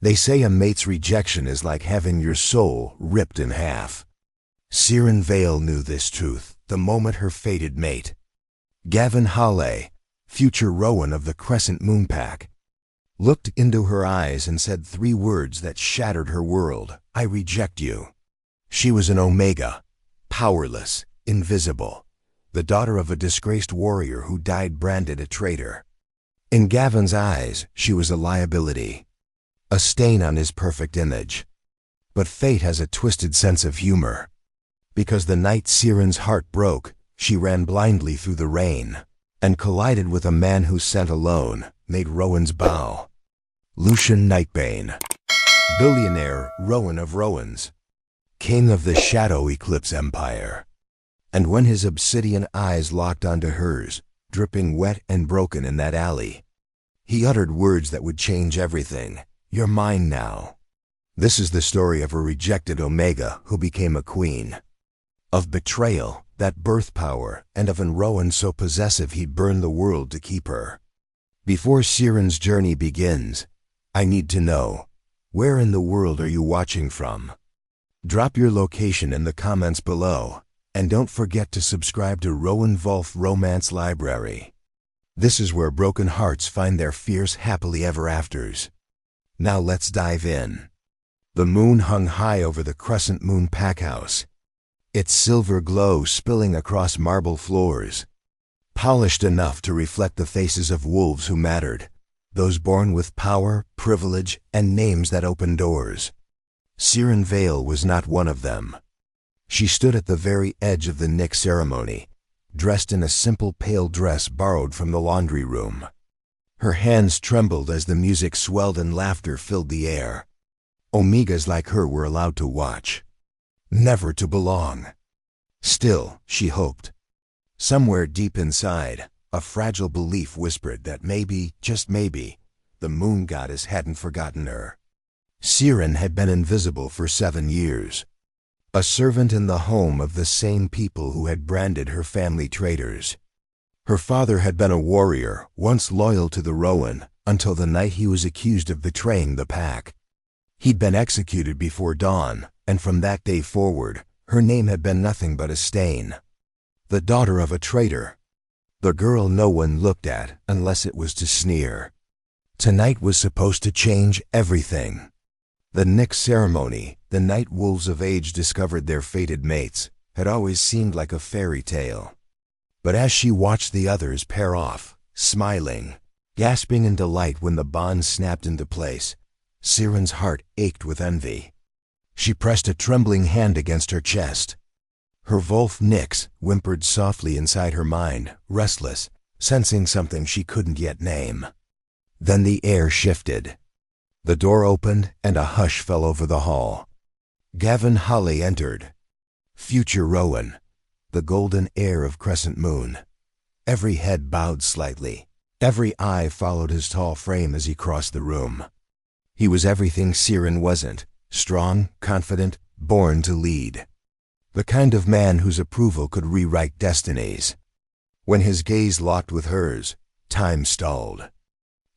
They say a mate's rejection is like having your soul ripped in half. Siren Vale knew this truth the moment her fated mate, Gavin Halley, future Rowan of the Crescent Moon Pack, looked into her eyes and said 3 words that shattered her world. I reject you. She was an Omega, powerless, invisible, the daughter of a disgraced warrior who died branded a traitor. In Gavin's eyes, she was a liability, a stain on his perfect image. But fate has a twisted sense of humor. Because the night Siren's heart broke, she ran blindly through the rain and collided with a man whose scent alone made Rowan's bow. Lucian Nightbane, Billionaire, Rowan of Rowans, king of the Shadow Eclipse Empire. And when his obsidian eyes locked onto hers, dripping wet and broken in that alley, he uttered words that would change everything. You're mine now. This is the story of a rejected Omega who became a queen. Of betrayal, that birth power, and of an Rowan so possessive he'd burn the world to keep her. Before Siren's journey begins, I need to know, where in the world are you watching from? Drop your location in the comments below, and don't forget to subscribe to Rowan Wolf Romance Library. This is where broken hearts find their fierce happily ever afters. Now let's dive in. The moon hung high over the Crescent Moon Packhouse, its silver glow spilling across marble floors, polished enough to reflect the faces of wolves who mattered, those born with power, privilege, and names that opened doors. Siren Vale was not one of them. She stood at the very edge of the Nick ceremony, dressed in a simple pale dress borrowed from the laundry room. Her hands trembled as the music swelled and laughter filled the air. Omegas like her were allowed to watch, never to belong. Still, she hoped. Somewhere deep inside, a fragile belief whispered that maybe, just maybe, the moon goddess hadn't forgotten her. Siren had been invisible for 7 years, a servant in the home of the same people who had branded her family traitors. Her father had been a warrior, once loyal to the Rowan, until the night he was accused of betraying the pack. He'd been executed before dawn, and from that day forward, her name had been nothing but a stain. The daughter of a traitor. The girl no one looked at unless it was to sneer. Tonight was supposed to change everything. The Nick ceremony, the night wolves of age discovered their fated mates, had always seemed like a fairy tale. But as she watched the others pair off, smiling, gasping in delight when the bond snapped into place, Siren's heart ached with envy. She pressed a trembling hand against her chest. Her Wolf Nyx whimpered softly inside her mind, restless, sensing something she couldn't yet name. Then the air shifted. The door opened and a hush fell over the hall. Gavin Halley entered. Future Rowan, the golden heir of Crescent Moon. Every head bowed slightly. Every eye followed his tall frame as he crossed the room. He was everything Siren wasn't, strong, confident, born to lead. The kind of man whose approval could rewrite destinies. When his gaze locked with hers, time stalled.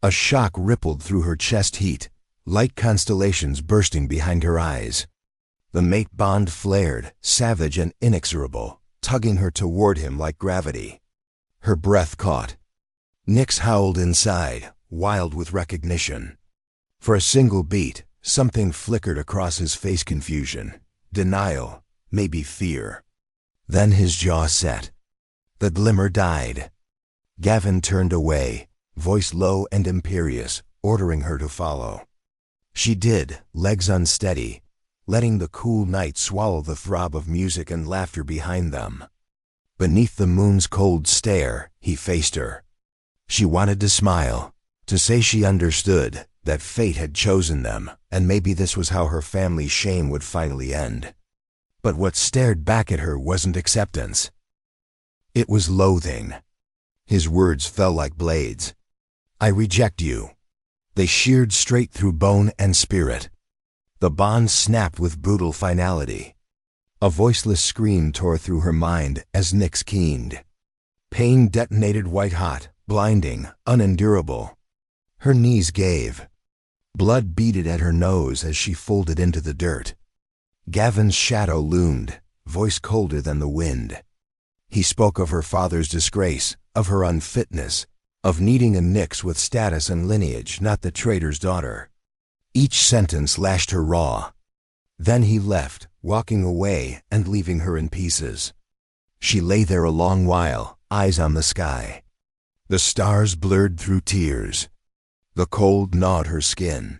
A shock rippled through her chest heat, light constellations bursting behind her eyes. The mate bond flared, savage and inexorable, tugging her toward him like gravity. Her breath caught. Nyx howled inside, wild with recognition. For a single beat, something flickered across his face: confusion, denial, maybe fear. Then his jaw set. The glimmer died. Gavin turned away, voice low and imperious, ordering her to follow. She did, legs unsteady, letting the cool night swallow the throb of music and laughter behind them. Beneath the moon's cold stare, he faced her. She wanted to smile, to say she understood, that fate had chosen them, and maybe this was how her family's shame would finally end. But what stared back at her wasn't acceptance. It was loathing. His words fell like blades. I reject you. They sheared straight through bone and spirit. The bond snapped with brutal finality. A voiceless scream tore through her mind as Nyx keened. Pain detonated white-hot, blinding, unendurable. Her knees gave. Blood beaded at her nose as she folded into the dirt. Gavin's shadow loomed, voice colder than the wind. He spoke of her father's disgrace, of her unfitness, of needing a Nyx with status and lineage, not the trader's daughter. Each sentence lashed her raw. Then he left, walking away and leaving her in pieces. She lay there a long while, eyes on the sky. The stars blurred through tears. The cold gnawed her skin.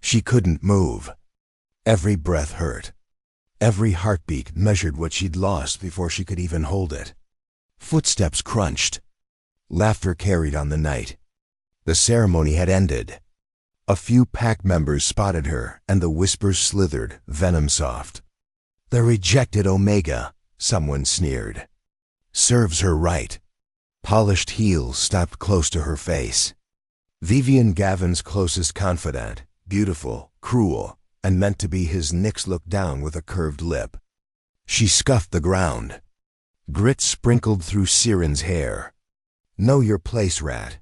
She couldn't move. Every breath hurt. Every heartbeat measured what she'd lost before she could even hold it. Footsteps crunched. Laughter carried on the night. The ceremony had ended. A few pack members spotted her, and the whispers slithered, venom-soft. "The rejected Omega," someone sneered. "Serves her right." Polished heels stopped close to her face. Vivian, Gavin's closest confidant, beautiful, cruel, and meant to be his Nyx, looked down with a curved lip. She scuffed the ground. Grit sprinkled through Siren's hair. "Know your place, rat."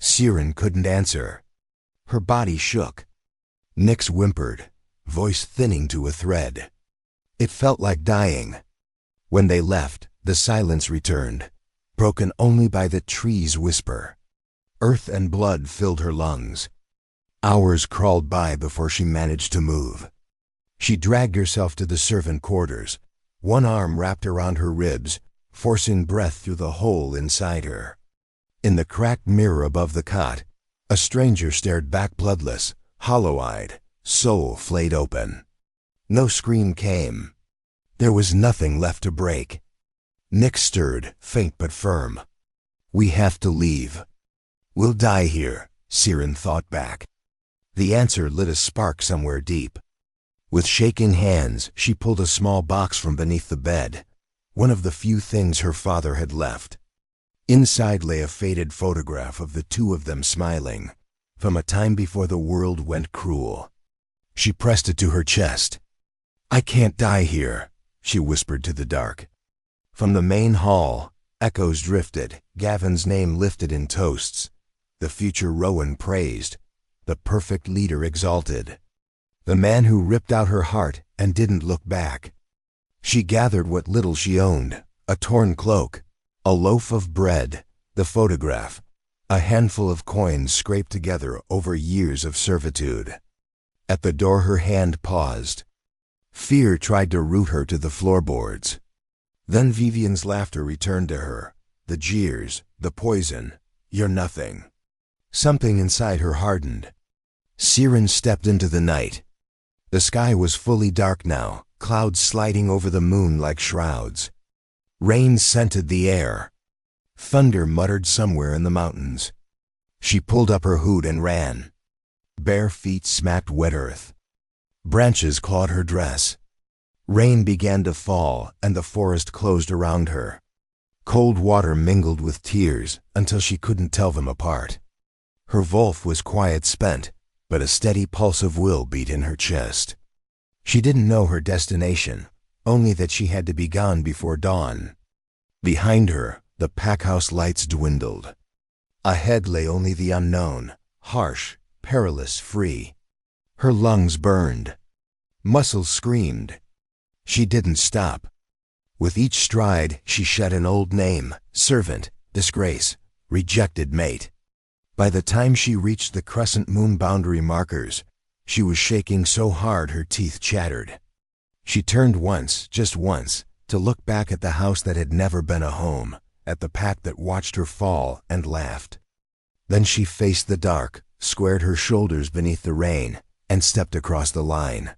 Siren couldn't answer. Her body shook. Nyx whimpered, voice thinning to a thread. It felt like dying. When they left, the silence returned, broken only by the trees' whisper. Earth and blood filled her lungs. Hours crawled by before she managed to move. She dragged herself to the servant quarters, one arm wrapped around her ribs, forcing breath through the hole inside her. In the cracked mirror above the cot, a stranger stared back, bloodless, hollow-eyed, soul flayed open. No scream came. There was nothing left to break. Nyx stirred, faint but firm. "We have to leave." "We'll die here," Siren thought back. The answer lit a spark somewhere deep. With shaking hands, she pulled a small box from beneath the bed, one of the few things her father had left. Inside lay a faded photograph of the two of them smiling, from a time before the world went cruel. She pressed it to her chest. "I can't die here," she whispered to the dark. From the main hall, echoes drifted, Gavin's name lifted in toasts. The future Rowan praised, the perfect leader exalted. The man who ripped out her heart and didn't look back. She gathered what little she owned, a torn cloak, a loaf of bread, the photograph, a handful of coins scraped together over years of servitude. At the door her hand paused. Fear tried to root her to the floorboards. Then Vivian's laughter returned to her, the jeers, the poison. "You're nothing." Something inside her hardened. Siren stepped into the night. The sky was fully dark now, clouds sliding over the moon like shrouds. Rain scented the air. Thunder muttered somewhere in the mountains. She pulled up her hood and ran. Bare feet smacked wet earth. Branches clawed her dress. Rain began to fall, and the forest closed around her. Cold water mingled with tears until she couldn't tell them apart. Her Wolf was quiet, spent, but a steady pulse of will beat in her chest. She didn't know her destination, only that she had to be gone before dawn. Behind her, the packhouse lights dwindled. Ahead lay only the unknown, harsh, perilous, free. Her lungs burned. Muscles screamed. She didn't stop. With each stride, she shed an old name, servant, disgrace, rejected mate. By the time she reached the crescent moon boundary markers, she was shaking so hard her teeth chattered. She turned once, just once, to look back at the house that had never been a home, at the pack that watched her fall and laughed. Then she faced the dark, squared her shoulders beneath the rain, and stepped across the line.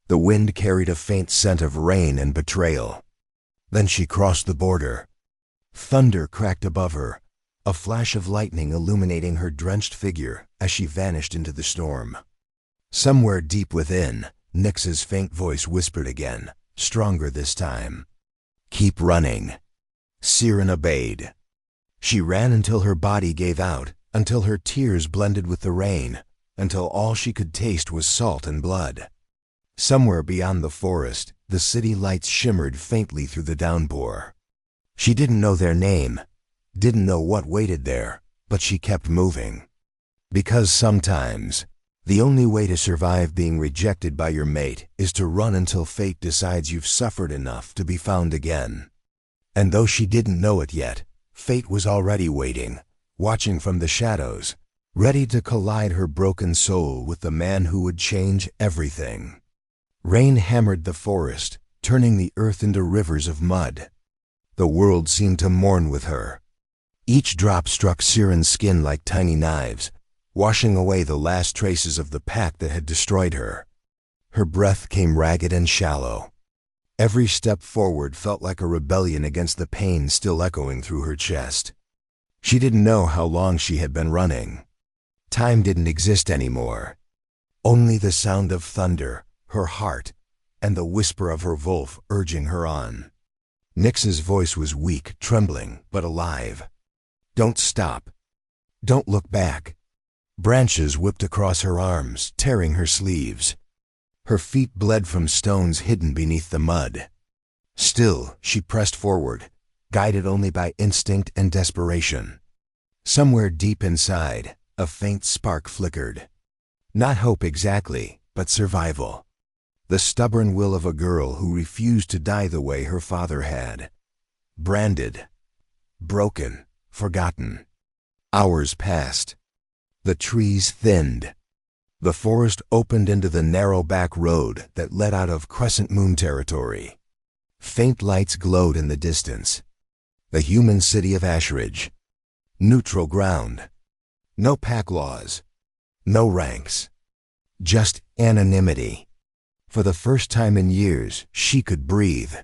The wind carried a faint scent of rain and betrayal. Then she crossed the border. Thunder cracked above her, a flash of lightning illuminating her drenched figure as she vanished into the storm. Somewhere deep within, Nyx's faint voice whispered again, stronger this time. "Keep running." Siren obeyed. She ran until her body gave out, until her tears blended with the rain, until all she could taste was salt and blood. Somewhere beyond the forest, the city lights shimmered faintly through the downpour. She didn't know their name, didn't know what waited there, but she kept moving. Because sometimes, The only way to survive being rejected by your mate is to run until fate decides you've suffered enough to be found again. And though she didn't know it yet, fate was already waiting, watching from the shadows, ready to collide her broken soul with the man who would change everything. Rain hammered the forest, turning the earth into rivers of mud. The world seemed to mourn with her. Each drop struck Siren's skin like tiny knives, washing away the last traces of the pack that had destroyed her. Her breath came ragged and shallow. Every step forward felt like a rebellion against the pain still echoing through her chest. She didn't know how long she had been running. Time didn't exist anymore. Only the sound of thunder, her heart, and the whisper of her wolf urging her on. Nyx's voice was weak, trembling, but alive. "Don't stop. Don't look back." Branches whipped across her arms, tearing her sleeves. Her feet bled from stones hidden beneath the mud. Still, she pressed forward, guided only by instinct and desperation. Somewhere deep inside, a faint spark flickered. Not hope exactly, but survival. The stubborn will of a girl who refused to die the way her father had. Branded, broken, forgotten. Hours passed. The trees thinned. The forest opened into the narrow back road that led out of Crescent Moon territory. Faint lights glowed in the distance. The human city of Ashridge. Neutral ground. No pack laws. No ranks. Just anonymity. For the first time in years, she could breathe.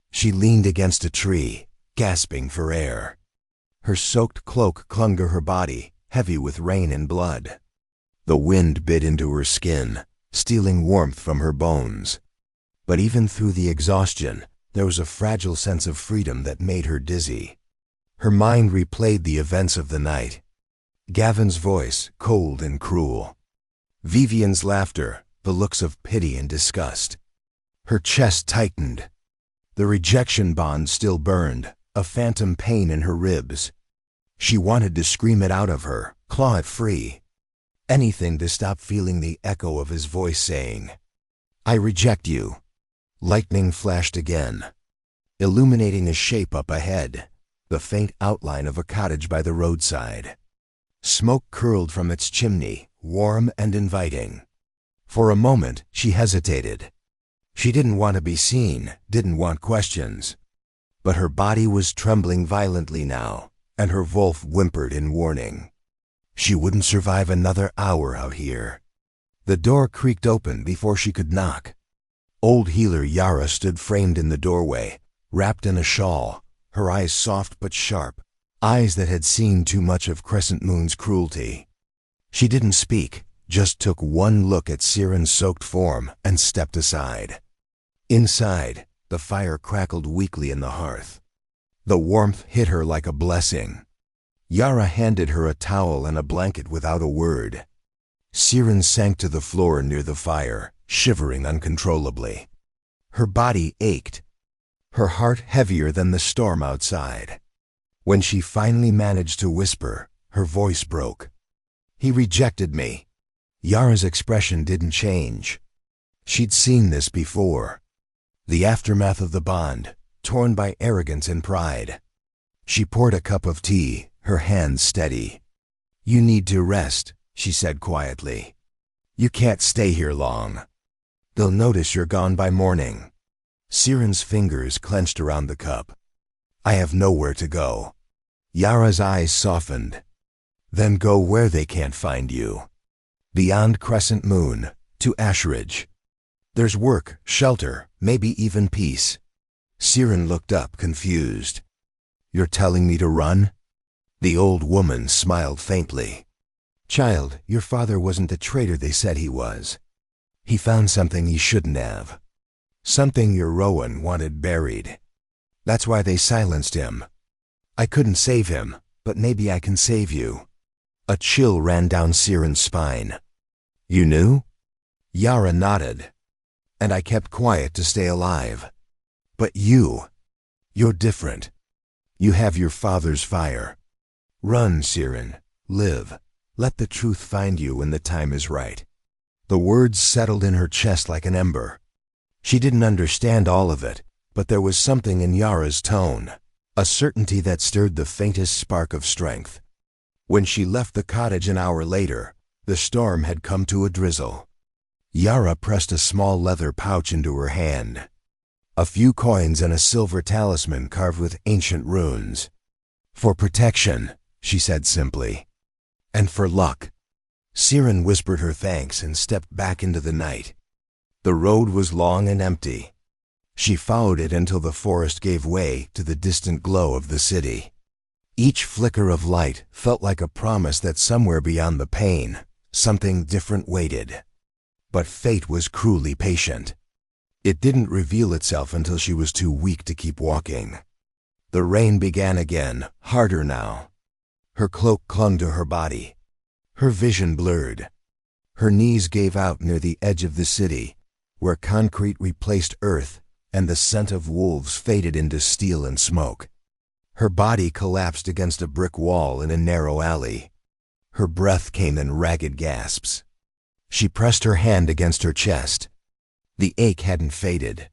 She leaned against a tree, gasping for air. Her soaked cloak clung to her body, heavy with rain and blood. The wind bit into her skin, stealing warmth from her bones. But even through the exhaustion, there was a fragile sense of freedom that made her dizzy. Her mind replayed the events of the night. Gavin's voice, cold and cruel. Vivian's laughter, the looks of pity and disgust. Her chest tightened. The rejection bond still burned, a phantom pain in her ribs. She wanted to scream it out of her, claw it free. Anything to stop feeling the echo of his voice saying, "I reject you." Lightning flashed again, illuminating a shape up ahead, the faint outline of a cottage by the roadside. Smoke curled from its chimney, warm and inviting. For a moment, she hesitated. She didn't want to be seen, didn't want questions. But her body was trembling violently now, and her wolf whimpered in warning. She wouldn't survive another hour out here. The door creaked open before she could knock. Old healer Yara stood framed in the doorway, wrapped in a shawl, her eyes soft but sharp, eyes that had seen too much of Crescent Moon's cruelty. She didn't speak, just took one look at Siren's soaked form and stepped aside. Inside, the fire crackled weakly in the hearth. The warmth hit her like a blessing. Yara handed her a towel and a blanket without a word. Siren sank to the floor near the fire, shivering uncontrollably. Her body ached, her heart heavier than the storm outside. When she finally managed to whisper, her voice broke. "He rejected me." Yara's expression didn't change. She'd seen this before. The aftermath of the bond, torn by arrogance and pride. She poured a cup of tea, her hands steady. "You need to rest," she said quietly. "You can't stay here long. They'll notice you're gone by morning." Siren's fingers clenched around the cup. "I have nowhere to go." Yara's eyes softened. "Then go where they can't find you. Beyond Crescent Moon, to Ashridge. There's work, shelter, maybe even peace." Siren looked up, confused. "You're telling me to run?" The old woman smiled faintly. "Child, your father wasn't the traitor they said he was. He found something he shouldn't have. Something your Rowan wanted buried. That's why they silenced him. I couldn't save him, but maybe I can save you." A chill ran down Siren's spine. "You knew?" Yara nodded. "And I kept quiet to stay alive. But you're different. You have your father's fire. Run, Siren. Live. Let the truth find you when the time is right." The words settled in her chest like an ember. She didn't understand all of it, but there was something in Yara's tone, a certainty that stirred the faintest spark of strength. When she left the cottage an hour later, the storm had come to a drizzle. Yara pressed a small leather pouch into her hand. A few coins and a silver talisman carved with ancient runes. "For protection," she said simply. "And for luck." Siren whispered her thanks and stepped back into the night. The road was long and empty. She followed it until the forest gave way to the distant glow of the city. Each flicker of light felt like a promise that somewhere beyond the pain, something different waited. But fate was cruelly patient. It didn't reveal itself until she was too weak to keep walking. The rain began again, harder now. Her cloak clung to her body. Her vision blurred. Her knees gave out near the edge of the city, where concrete replaced earth and the scent of wolves faded into steel and smoke. Her body collapsed against a brick wall in a narrow alley. Her breath came in ragged gasps. She pressed her hand against her chest. The ache hadn't faded.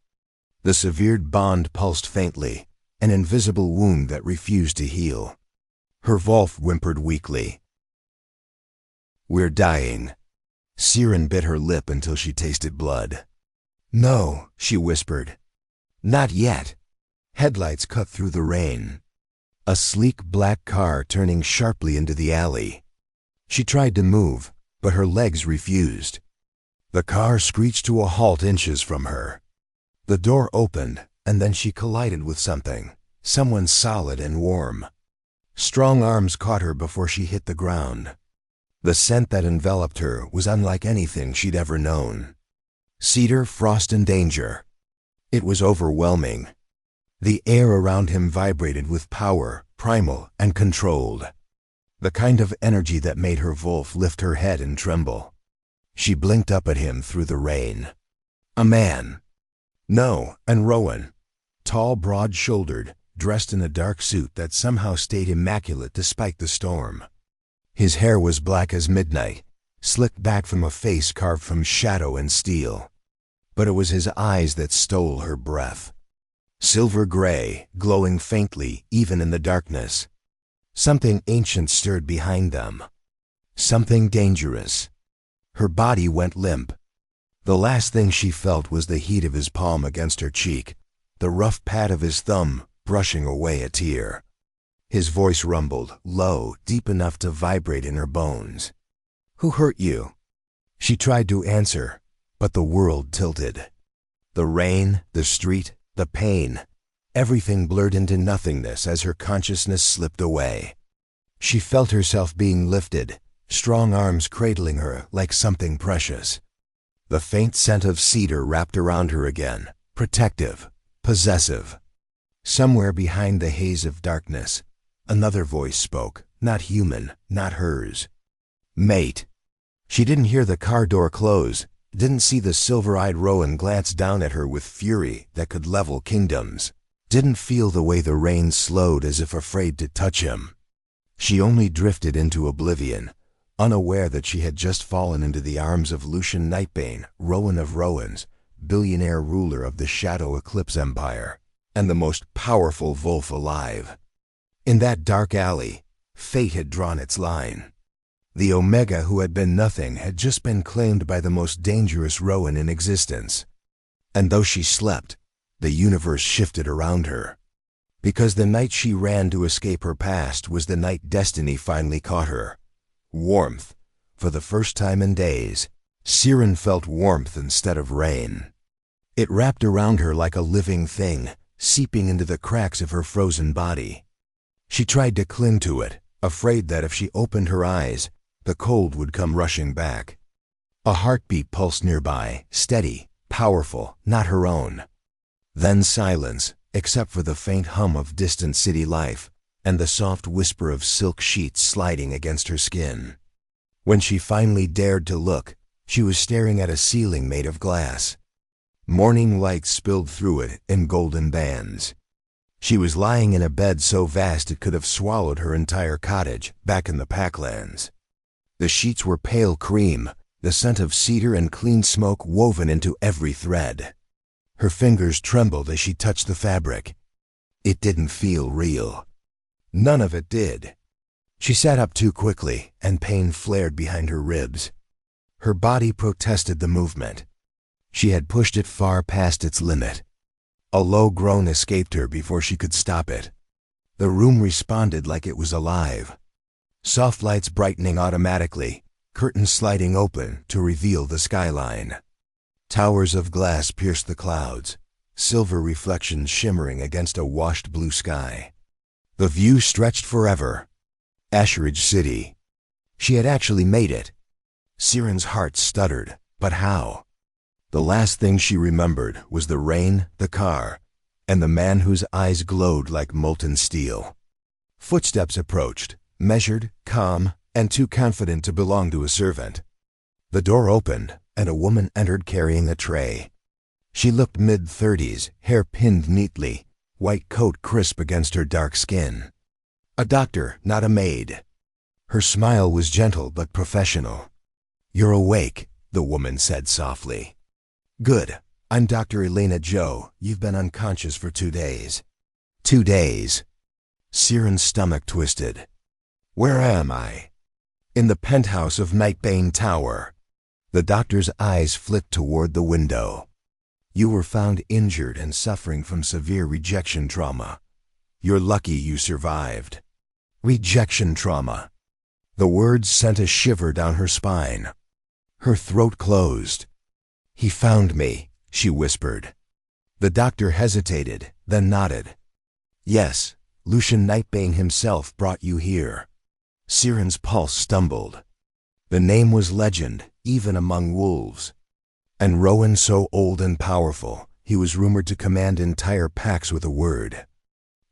The severed bond pulsed faintly, an invisible wound that refused to heal. Her Wolf whimpered weakly. "We're dying." Siren bit her lip until she tasted blood. "No," she whispered. "Not yet." Headlights cut through the rain. A sleek black car turning sharply into the alley. She tried to move, but her legs refused. The car screeched to a halt inches from her. The door opened, and then she collided with someone solid and warm. Strong arms caught her before she hit the ground. The scent that enveloped her was unlike anything she'd ever known. Cedar, frost, and danger. It was overwhelming. The air around him vibrated with power, primal and controlled. The kind of energy that made her Wolf lift her head and tremble. She blinked up at him through the rain. A man. No, and Rowan. Tall, broad-shouldered, dressed in a dark suit that somehow stayed immaculate despite the storm. His hair was black as midnight, slicked back from a face carved from shadow and steel. But it was his eyes that stole her breath. Silver gray, glowing faintly even in the darkness. Something ancient stirred behind them. Something dangerous. Her body went limp. The last thing she felt was the heat of his palm against her cheek, the rough pat of his thumb brushing away a tear. His voice rumbled, low, deep enough to vibrate in her bones. "Who hurt you?" She tried to answer, but the world tilted. The rain, the street, the pain, everything blurred into nothingness as her consciousness slipped away. She felt herself being lifted, strong arms cradling her like something precious. The faint scent of cedar wrapped around her again, protective, possessive. Somewhere behind the haze of darkness, another voice spoke, not human, not hers. "Mate." She didn't hear the car door close, didn't see the silver-eyed Rowan glance down at her with fury that could level kingdoms, didn't feel the way the rain slowed as if afraid to touch him. She only drifted into oblivion, unaware that she had just fallen into the arms of Lucian Nightbane, Rowan of Rowans, billionaire ruler of the Shadow Eclipse Empire, and the most powerful Wolf alive. In that dark alley, fate had drawn its line. The Omega who had been nothing had just been claimed by the most dangerous Rowan in existence. And though she slept, the universe shifted around her. Because the night she ran to escape her past was the night destiny finally caught her. Warmth. For the first time in days, Siren felt warmth instead of rain. It wrapped around her like a living thing, seeping into the cracks of her frozen body. She tried to cling to it, afraid that if she opened her eyes, the cold would come rushing back. A heartbeat pulsed nearby, steady, powerful, not her own. Then silence, except for the faint hum of distant city life and the soft whisper of silk sheets sliding against her skin. When she finally dared to look, she was staring at a ceiling made of glass. Morning light spilled through it in golden bands. She was lying in a bed so vast it could have swallowed her entire cottage back in the Packlands. The sheets were pale cream, the scent of cedar and clean smoke woven into every thread. Her fingers trembled as she touched the fabric. It didn't feel real. None of it did. She sat up too quickly, and pain flared behind her ribs. Her body protested the movement. She had pushed it far past its limit. A low groan escaped her before she could stop it. The room responded like it was alive. Soft lights brightening automatically, curtains sliding open to reveal the skyline. Towers of glass pierced the clouds, silver reflections shimmering against a washed blue sky. The view stretched forever. Asheridge City. She had actually made it. Siren's heart stuttered, but how? The last thing she remembered was the rain, the car, and the man whose eyes glowed like molten steel. Footsteps approached, measured, calm, and too confident to belong to a servant. The door opened, and a woman entered carrying a tray. She looked mid-30s, hair pinned neatly, white coat crisp against her dark skin. A doctor, not a maid. Her smile was gentle but professional. "You're awake," the woman said softly. "Good. I'm Dr. Elena Joe. You've been unconscious for 2 days." 2 days. Siren's stomach twisted. Where am I? In the penthouse of Nightbane Tower. The doctor's eyes flicked toward the window. "You were found injured and suffering from severe rejection trauma. You're lucky you survived." Rejection trauma. The words sent a shiver down her spine. Her throat closed. "He found me," she whispered. The doctor hesitated, then nodded. "Yes, Lucian Nightbane himself brought you here." Siren's pulse stumbled. The name was legend, even among wolves. And Rowan so old and powerful, he was rumored to command entire packs with a word.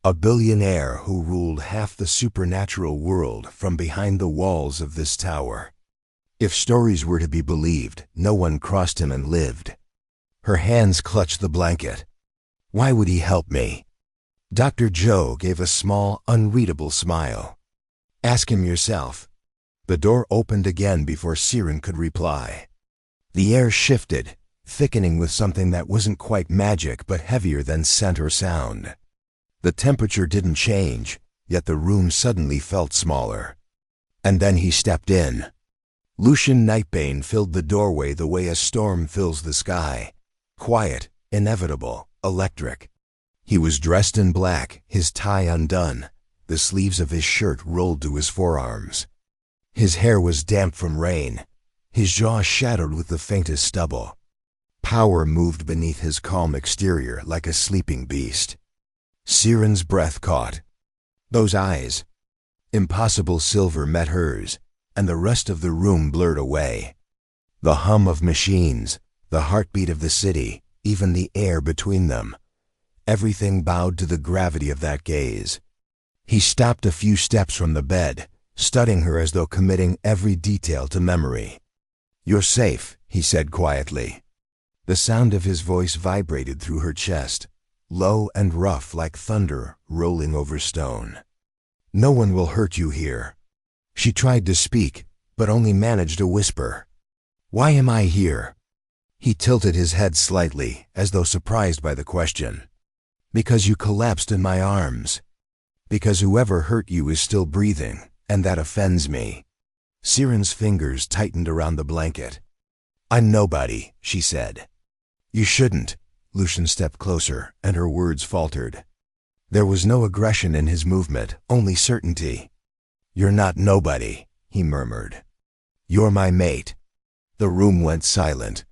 A billionaire who ruled half the supernatural world from behind the walls of this tower. If stories were to be believed, no one crossed him and lived. Her hands clutched the blanket. "Why would he help me?" Dr. Joe gave a small, unreadable smile. "Ask him yourself." The door opened again before Siren could reply. The air shifted, thickening with something that wasn't quite magic but heavier than scent or sound. The temperature didn't change, yet the room suddenly felt smaller. And then he stepped in. Lucian Nightbane filled the doorway the way a storm fills the sky. Quiet, inevitable, electric. He was dressed in black, his tie undone, the sleeves of his shirt rolled to his forearms. His hair was damp from rain, his jaw shadowed with the faintest stubble. Power moved beneath his calm exterior like a sleeping beast. Siren's breath caught. Those eyes. Impossible silver met hers, and the rest of the room blurred away. The hum of machines, the heartbeat of the city, even the air between them. Everything bowed to the gravity of that gaze. He stopped a few steps from the bed, studying her as though committing every detail to memory. "You're safe," he said quietly. The sound of his voice vibrated through her chest, low and rough like thunder rolling over stone. "No one will hurt you here." She tried to speak, but only managed a whisper. "Why am I here?" He tilted his head slightly, as though surprised by the question. "Because you collapsed in my arms. Because whoever hurt you is still breathing, and that offends me." Siren's fingers tightened around the blanket. "I'm nobody," she said. "You shouldn't." Lucian stepped closer, and her words faltered. There was no aggression in his movement, only certainty. "You're not nobody," he murmured. "You're my mate." The room went silent.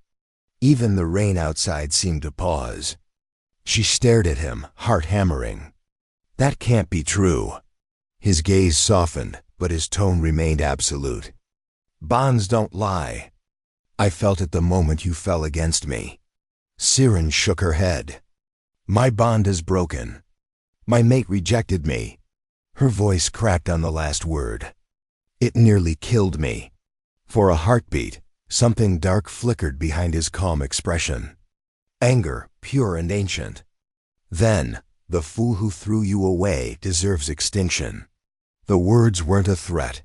Even the rain outside seemed to pause. She stared at him, heart hammering. "That can't be true." His gaze softened, but his tone remained absolute. "Bonds don't lie. I felt it the moment you fell against me." Siren shook her head. "My bond is broken. My mate rejected me." Her voice cracked on the last word. "It nearly killed me." For a heartbeat, something dark flickered behind his calm expression. Anger, pure and ancient. Then, "The fool who threw you away deserves extinction." The words weren't a threat.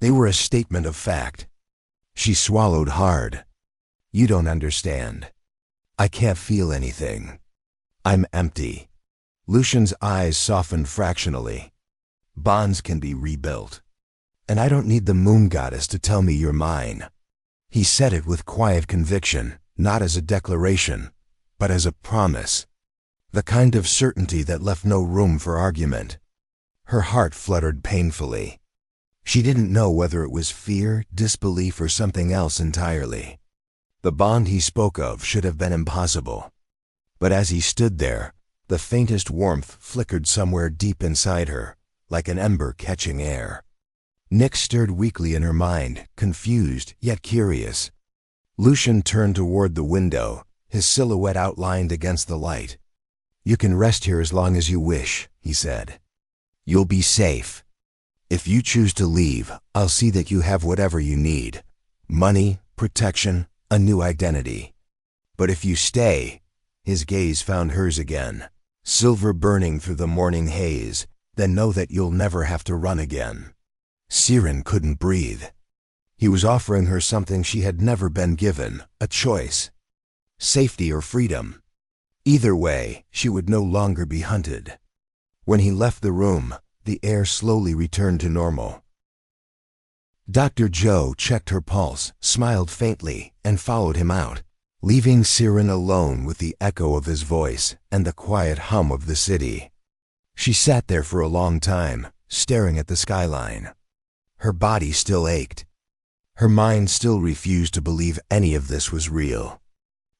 They were a statement of fact. She swallowed hard. You don't understand. I can't feel anything. I'm empty. Lucian's eyes softened fractionally. Bonds can be rebuilt. And I don't need the moon goddess to tell me you're mine. He said it with quiet conviction, not as a declaration, but as a promise. The kind of certainty that left no room for argument. Her heart fluttered painfully. She didn't know whether it was fear, disbelief, or something else entirely. The bond he spoke of should have been impossible. But as he stood there, the faintest warmth flickered somewhere deep inside her, like an ember catching air. Nick stirred weakly in her mind, confused yet curious. Lucian turned toward the window, his silhouette outlined against the light. You can rest here as long as you wish, he said. You'll be safe. If you choose to leave, I'll see that you have whatever you need. Money, protection, a new identity. But if you stay, his gaze found hers again, silver burning through the morning haze, then know that you'll never have to run again. Siren couldn't breathe. He was offering her something she had never been given, a choice. Safety or freedom. Either way, she would no longer be hunted. When he left the room, the air slowly returned to normal. Dr. Joe checked her pulse, smiled faintly, and followed him out, leaving Siren alone with the echo of his voice and the quiet hum of the city. She sat there for a long time, staring at the skyline. Her body still ached. Her mind still refused to believe any of this was real.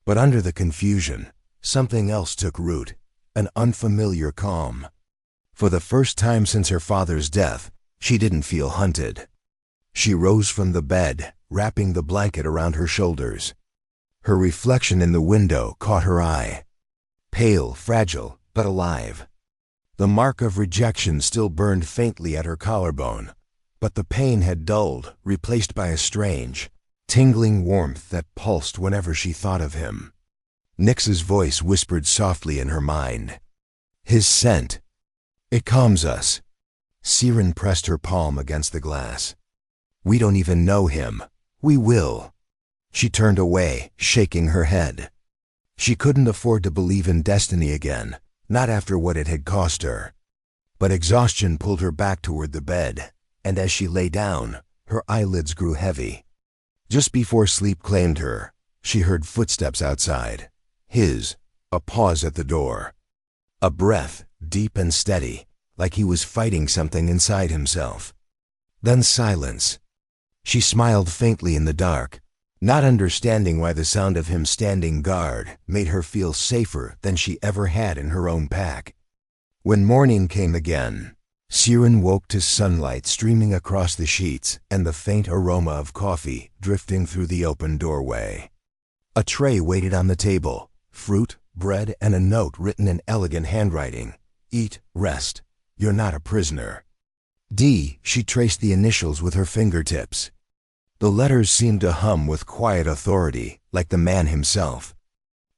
But under the confusion, something else took root, an unfamiliar calm. For the first time since her father's death, she didn't feel hunted. She rose from the bed, wrapping the blanket around her shoulders. Her reflection in the window caught her eye. Pale, fragile, but alive. The mark of rejection still burned faintly at her collarbone, but the pain had dulled, replaced by a strange, tingling warmth that pulsed whenever she thought of him. Nix's voice whispered softly in her mind. His scent. It calms us. Siren pressed her palm against the glass. We don't even know him. We will. She turned away, shaking her head. She couldn't afford to believe in destiny again, not after what it had cost her. But exhaustion pulled her back toward the bed, and as she lay down, her eyelids grew heavy. Just before sleep claimed her, she heard footsteps outside. His, a pause at the door. A breath, deep and steady, like he was fighting something inside himself. Then silence. She smiled faintly in the dark, not understanding why the sound of him standing guard made her feel safer than she ever had in her own pack. When morning came again, Siren woke to sunlight streaming across the sheets and the faint aroma of coffee drifting through the open doorway. A tray waited on the table, fruit, bread, and a note written in elegant handwriting. Eat, rest. You're not a prisoner. She traced the initials with her fingertips. The letters seemed to hum with quiet authority, like the man himself.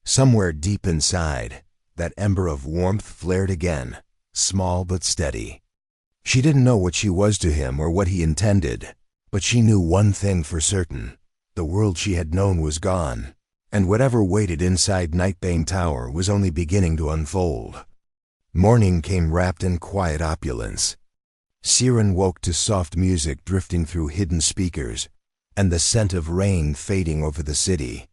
Somewhere deep inside, that ember of warmth flared again, small but steady. She didn't know what she was to him or what he intended, but she knew one thing for certain. The world she had known was gone, and whatever waited inside Nightbane Tower was only beginning to unfold. Morning came wrapped in quiet opulence. Siren woke to soft music drifting through hidden speakers, and the scent of rain fading over the city.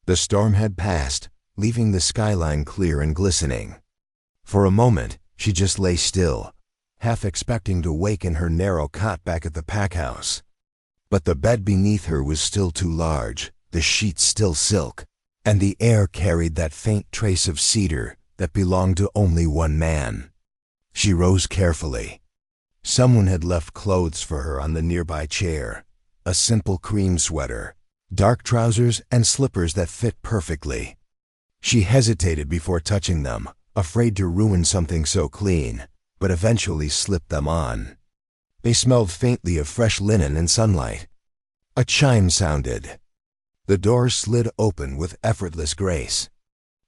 The storm had passed, leaving the skyline clear and glistening. For a moment, she just lay still, half expecting to wake in her narrow cot back at the pack house. But the bed beneath her was still too large, the sheets still silk, and the air carried that faint trace of cedar that belonged to only one man. She rose carefully. Someone had left clothes for her on the nearby chair, a simple cream sweater, dark trousers, and slippers that fit perfectly. She hesitated before touching them, afraid to ruin something so clean, but eventually slipped them on. They smelled faintly of fresh linen and sunlight. A chime sounded. The door slid open with effortless grace.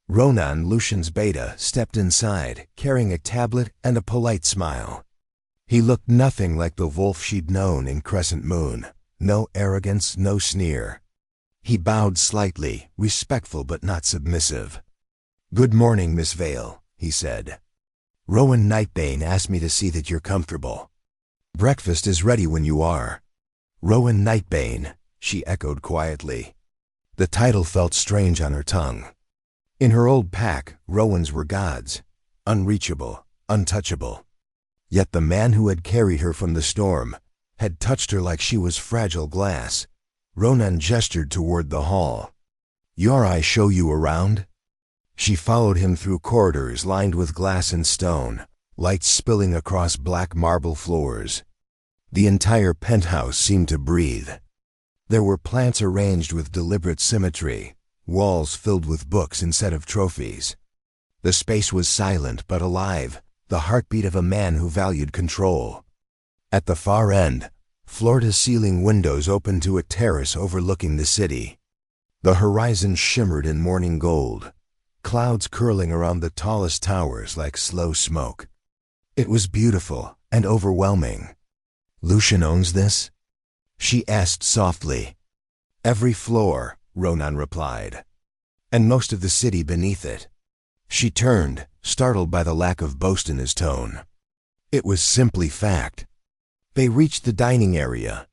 Ronan, Lucian's beta, stepped inside, carrying a tablet and a polite smile. He looked nothing like the wolf she'd known in Crescent Moon, no arrogance, no sneer. He bowed slightly, respectful but not submissive. "Good morning, Miss Vale," he said. "Rowan Nightbane asked me to see that you're comfortable. Breakfast is ready when you are." "Rowan Nightbane," she echoed quietly. The title felt strange on her tongue. In her old pack, Rowans were gods, unreachable, untouchable. Yet the man who had carried her from the storm had touched her like she was fragile glass. Ronan gestured toward the hall. "Your I show you around?" She followed him through corridors lined with glass and stone, lights spilling across black marble floors. The entire penthouse seemed to breathe. There were plants arranged with deliberate symmetry, walls filled with books instead of trophies. The space was silent but alive, the heartbeat of a man who valued control. At the far end, floor-to-ceiling windows opened to a terrace overlooking the city. The horizon shimmered in morning gold, clouds curling around the tallest towers like slow smoke. It was beautiful and overwhelming. "Lucian owns this?" she asked softly. "Every floor," Ronan replied, "and most of the city beneath it." She turned, startled by the lack of boast in his tone. It was simply fact. They reached the dining area.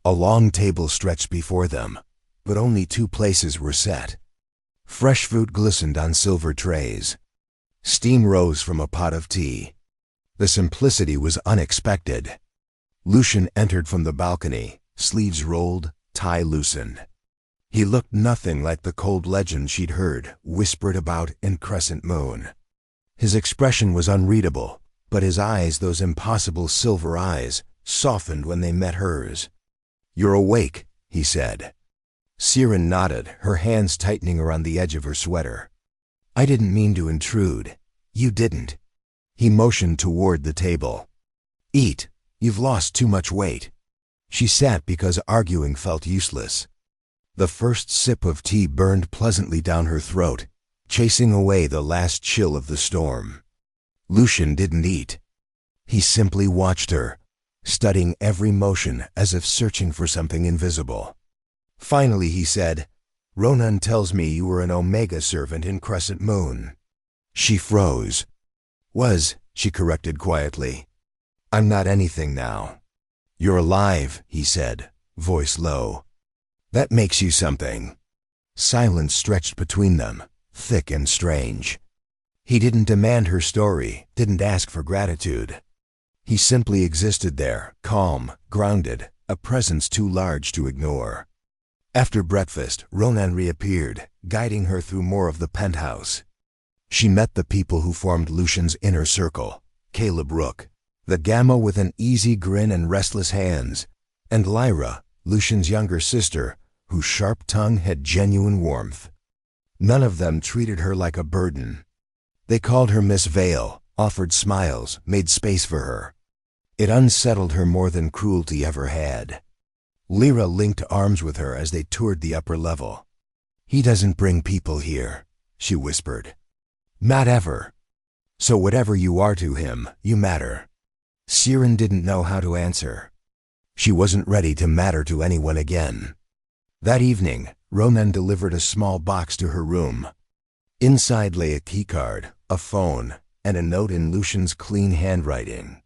A long table stretched before them, but only 2 places were set. Fresh fruit glistened on silver trays. Steam rose from a pot of tea. The simplicity was unexpected. Lucian entered from the balcony, sleeves rolled, tie loosened. He looked nothing like the cold legend she'd heard whispered about in Crescent Moon. His expression was unreadable, but his eyes, those impossible silver eyes, softened when they met hers. "You're awake," he said. Siren nodded, her hands tightening around the edge of her sweater. "I didn't mean to intrude." "You didn't." He motioned toward the table. "Eat. You've lost too much weight." She sat because arguing felt useless. The first sip of tea burned pleasantly down her throat, chasing away the last chill of the storm. Lucian didn't eat. He simply watched her, studying every motion as if searching for something invisible. Finally he said, "Ronan tells me you were an Omega servant in Crescent Moon." She froze. She corrected quietly. "I'm not anything now." "You're alive," he said, voice low. "That makes you something." Silence stretched between them, thick and strange. He didn't demand her story, didn't ask for gratitude. He simply existed there, calm, grounded, a presence too large to ignore. After breakfast, Ronan reappeared, guiding her through more of the penthouse. She met the people who formed Lucian's inner circle: Caleb Rook, the Gamma with an easy grin and restless hands, and Lyra, Lucian's younger sister, whose sharp tongue had genuine warmth. None of them treated her like a burden. They called her Miss Vale, offered smiles, made space for her. It unsettled her more than cruelty ever had. Lyra linked arms with her as they toured the upper level. "He doesn't bring people here," she whispered. "Not ever. So whatever you are to him, you matter." Siren didn't know how to answer. She wasn't ready to matter to anyone again. That evening, Ronan delivered a small box to her room. Inside lay a keycard, a phone, and a note in Lucian's clean handwriting.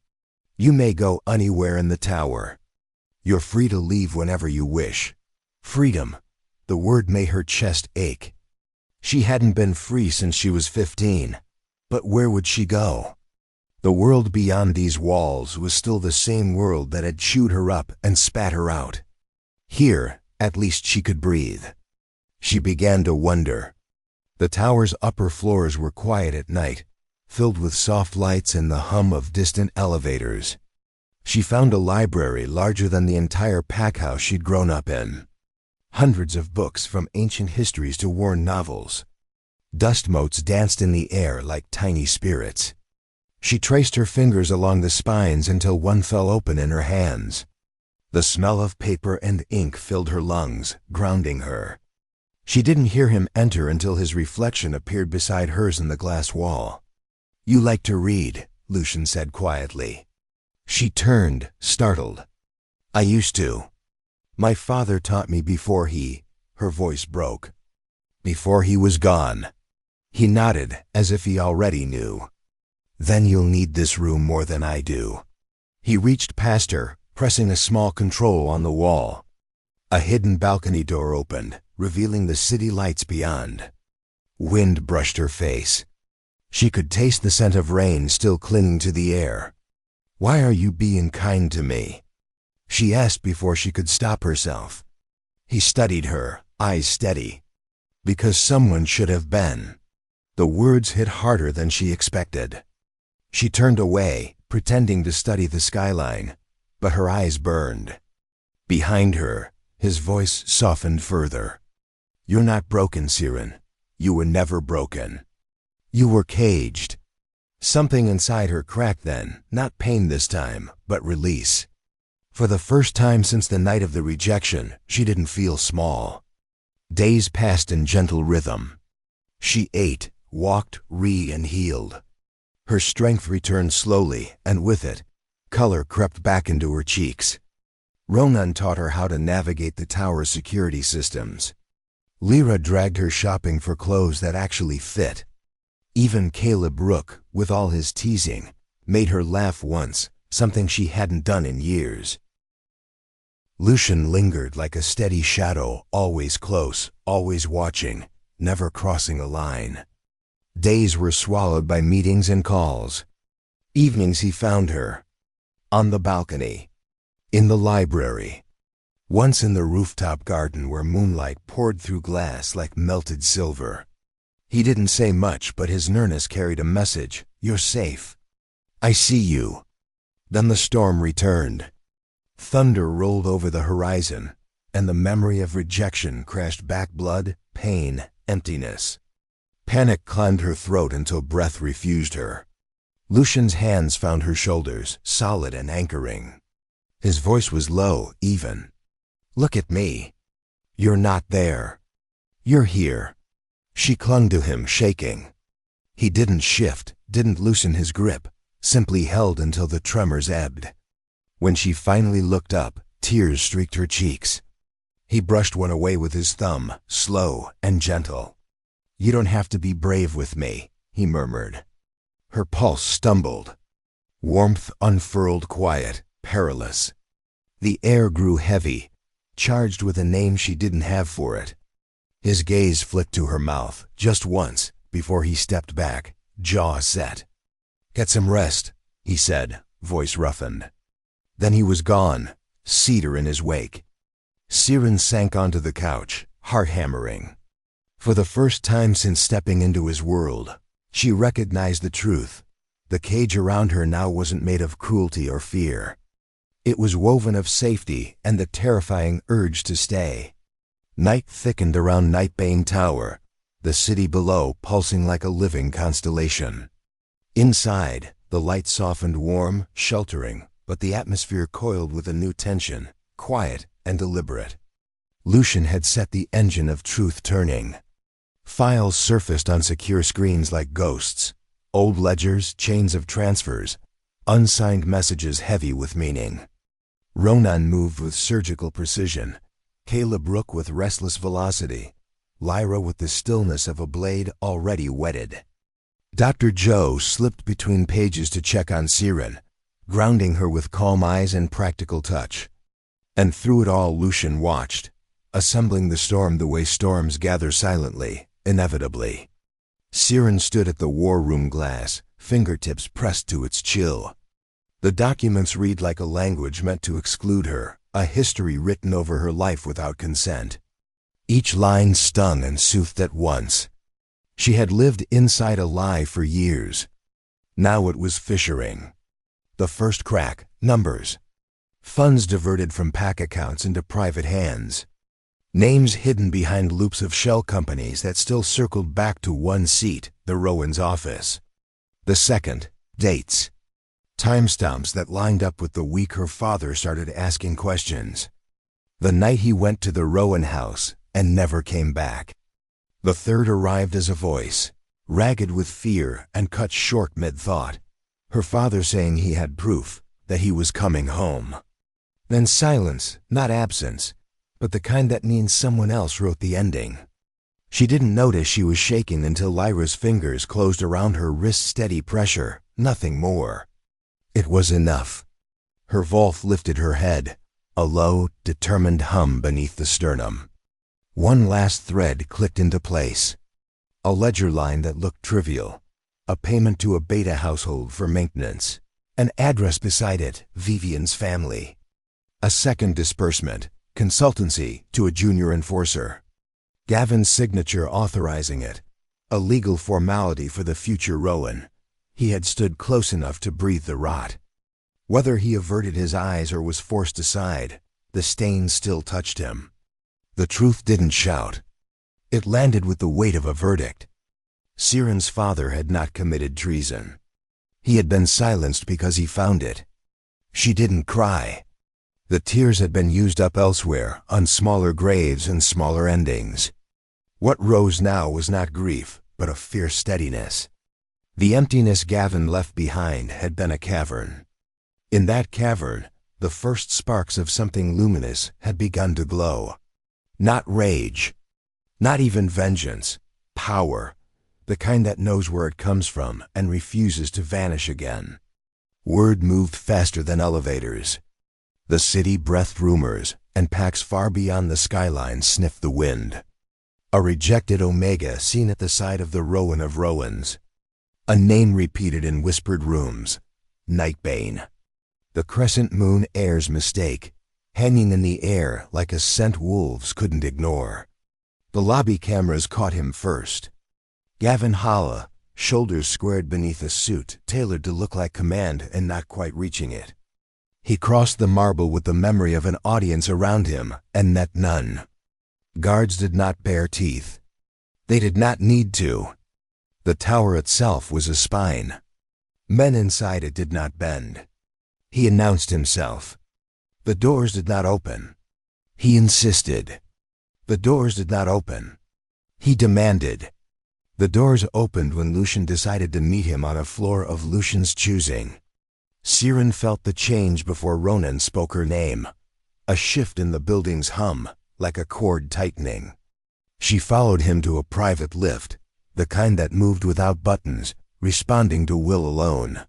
"You may go anywhere in the tower. You're free to leave whenever you wish." Freedom. The word made her chest ache. She hadn't been free since she was 15. But where would she go? The world beyond these walls was still the same world that had chewed her up and spat her out. Here, at least she could breathe. She began to wonder. The tower's upper floors were quiet at night, filled with soft lights and the hum of distant elevators. She found a library larger than the entire packhouse she'd grown up in. Hundreds of books from ancient histories to worn novels. Dust motes danced in the air like tiny spirits. She traced her fingers along the spines until one fell open in her hands. The smell of paper and ink filled her lungs, grounding her. She didn't hear him enter until his reflection appeared beside hers in the glass wall. "You like to read," Lucian said quietly. She turned, startled. "I used to. My father taught me before he, her voice broke. Before he was gone. He nodded as if he already knew. Then you'll need this room more than I do. He reached past her, pressing a small control on the wall. A hidden balcony door opened, revealing the city lights beyond. Wind brushed her face. She could taste the scent of rain still clinging to the air. Why are you being kind to me? She asked before she could stop herself. He studied her, eyes steady. Because someone should have been. The words hit harder than she expected. She turned away, pretending to study the skyline, but her eyes burned. Behind her, his voice softened further. You're not broken, Siren. You were never broken. You were caged. Something inside her cracked then, not pain this time, but release. For the first time since the night of the rejection, she didn't feel small. Days passed in gentle rhythm. She ate, walked, and healed. Her strength returned slowly, and with it, color crept back into her cheeks. Ronan taught her how to navigate the tower's security systems. Lyra dragged her shopping for clothes that actually fit. Even Caleb Rook, with all his teasing, made her laugh once, something she hadn't done in years. Lucian lingered like a steady shadow, always close, always watching, never crossing a line. Days were swallowed by meetings and calls. Evenings he found her. On the balcony. In the library. Once in the rooftop garden where moonlight poured through glass like melted silver. He didn't say much, but his nearness carried a message. You're safe. I see you. Then the storm returned. Thunder rolled over the horizon, and the memory of rejection crashed back blood, pain, emptiness. Panic climbed her throat until breath refused her. Lucian's hands found her shoulders, solid and anchoring. His voice was low, even. Look at me. You're not there. You're here. She clung to him, shaking. He didn't shift, didn't loosen his grip, simply held until the tremors ebbed. When she finally looked up, tears streaked her cheeks. He brushed one away with his thumb, slow and gentle. You don't have to be brave with me, he murmured. Her pulse stumbled. Warmth unfurled, quiet, perilous. The air grew heavy, charged with a name she didn't have for it. His gaze flicked to her mouth, just once, before he stepped back, jaw set. Get some rest, he said, voice roughened. Then he was gone, cedar in his wake. Siren sank onto the couch, heart hammering. For the first time since stepping into his world, she recognized the truth. The cage around her now wasn't made of cruelty or fear. It was woven of safety and the terrifying urge to stay. Night thickened around Nightbane Tower, the city below pulsing like a living constellation. Inside, the light softened warm, sheltering, but the atmosphere coiled with a new tension, quiet and deliberate. Lucian had set the engine of truth turning. Files surfaced on secure screens like ghosts, old ledgers, chains of transfers, unsigned messages heavy with meaning. Ronan moved with surgical precision, Caleb Rook with restless velocity, Lyra with the stillness of a blade already whetted. Dr. Joe slipped between pages to check on Siren, grounding her with calm eyes and practical touch. And through it all Lucian watched, assembling the storm the way storms gather silently, inevitably. Siren stood at the war room glass, fingertips pressed to its chill. The documents read like a language meant to exclude her, a history written over her life without consent. Each line stung and soothed at once. She had lived inside a lie for years. Now it was fissuring. The first crack, numbers. Funds diverted from PAC accounts into private hands. Names hidden behind loops of shell companies that still circled back to one seat, the Rowan's office. The second, dates. Timestamps that lined up with the week her father started asking questions. The night he went to the Rowan house and never came back. The third arrived as a voice, ragged with fear and cut short mid-thought. Her father saying he had proof that he was coming home. Then silence, not absence, but the kind that means someone else wrote the ending. She didn't notice she was shaking until Lyra's fingers closed around her wrist. Steady pressure, nothing more. It was enough. Her Volf lifted her head, a low, determined hum beneath the sternum. One last thread clicked into place. A ledger line that looked trivial. A payment to a beta household for maintenance. An address beside it, Vivian's family. A second disbursement, consultancy to a junior enforcer. Gavin's signature authorizing it. A legal formality for the future Rowan. He had stood close enough to breathe the rot. Whether he averted his eyes or was forced aside, the stain still touched him. The truth didn't shout. It landed with the weight of a verdict. Siren's father had not committed treason. He had been silenced because he found it. She didn't cry. The tears had been used up elsewhere, on smaller graves and smaller endings. What rose now was not grief, but a fierce steadiness. The emptiness Gavin left behind had been a cavern. In that cavern, the first sparks of something luminous had begun to glow. Not rage, not even vengeance, power, the kind that knows where it comes from and refuses to vanish again. Word moved faster than elevators. The city breathed rumors, and packs far beyond the skyline sniffed the wind. A rejected Omega seen at the side of the Rowan of Rowans. A name repeated in whispered rooms. Nightbane. The crescent moon heir's mistake, hanging in the air like a scent wolves couldn't ignore. The lobby cameras caught him first. Gavin Holla, shoulders squared beneath a suit tailored to look like command and not quite reaching it. He crossed the marble with the memory of an audience around him and met none. Guards did not bare teeth. They did not need to. The tower itself was a spine. Men inside it did not bend. He announced himself. The doors did not open. He insisted. The doors did not open. He demanded. The doors opened when Lucian decided to meet him on a floor of Lucian's choosing. Siren felt the change before Ronan spoke her name. A shift in the building's hum, like a cord tightening. She followed him to a private lift, the kind that moved without buttons, responding to will alone.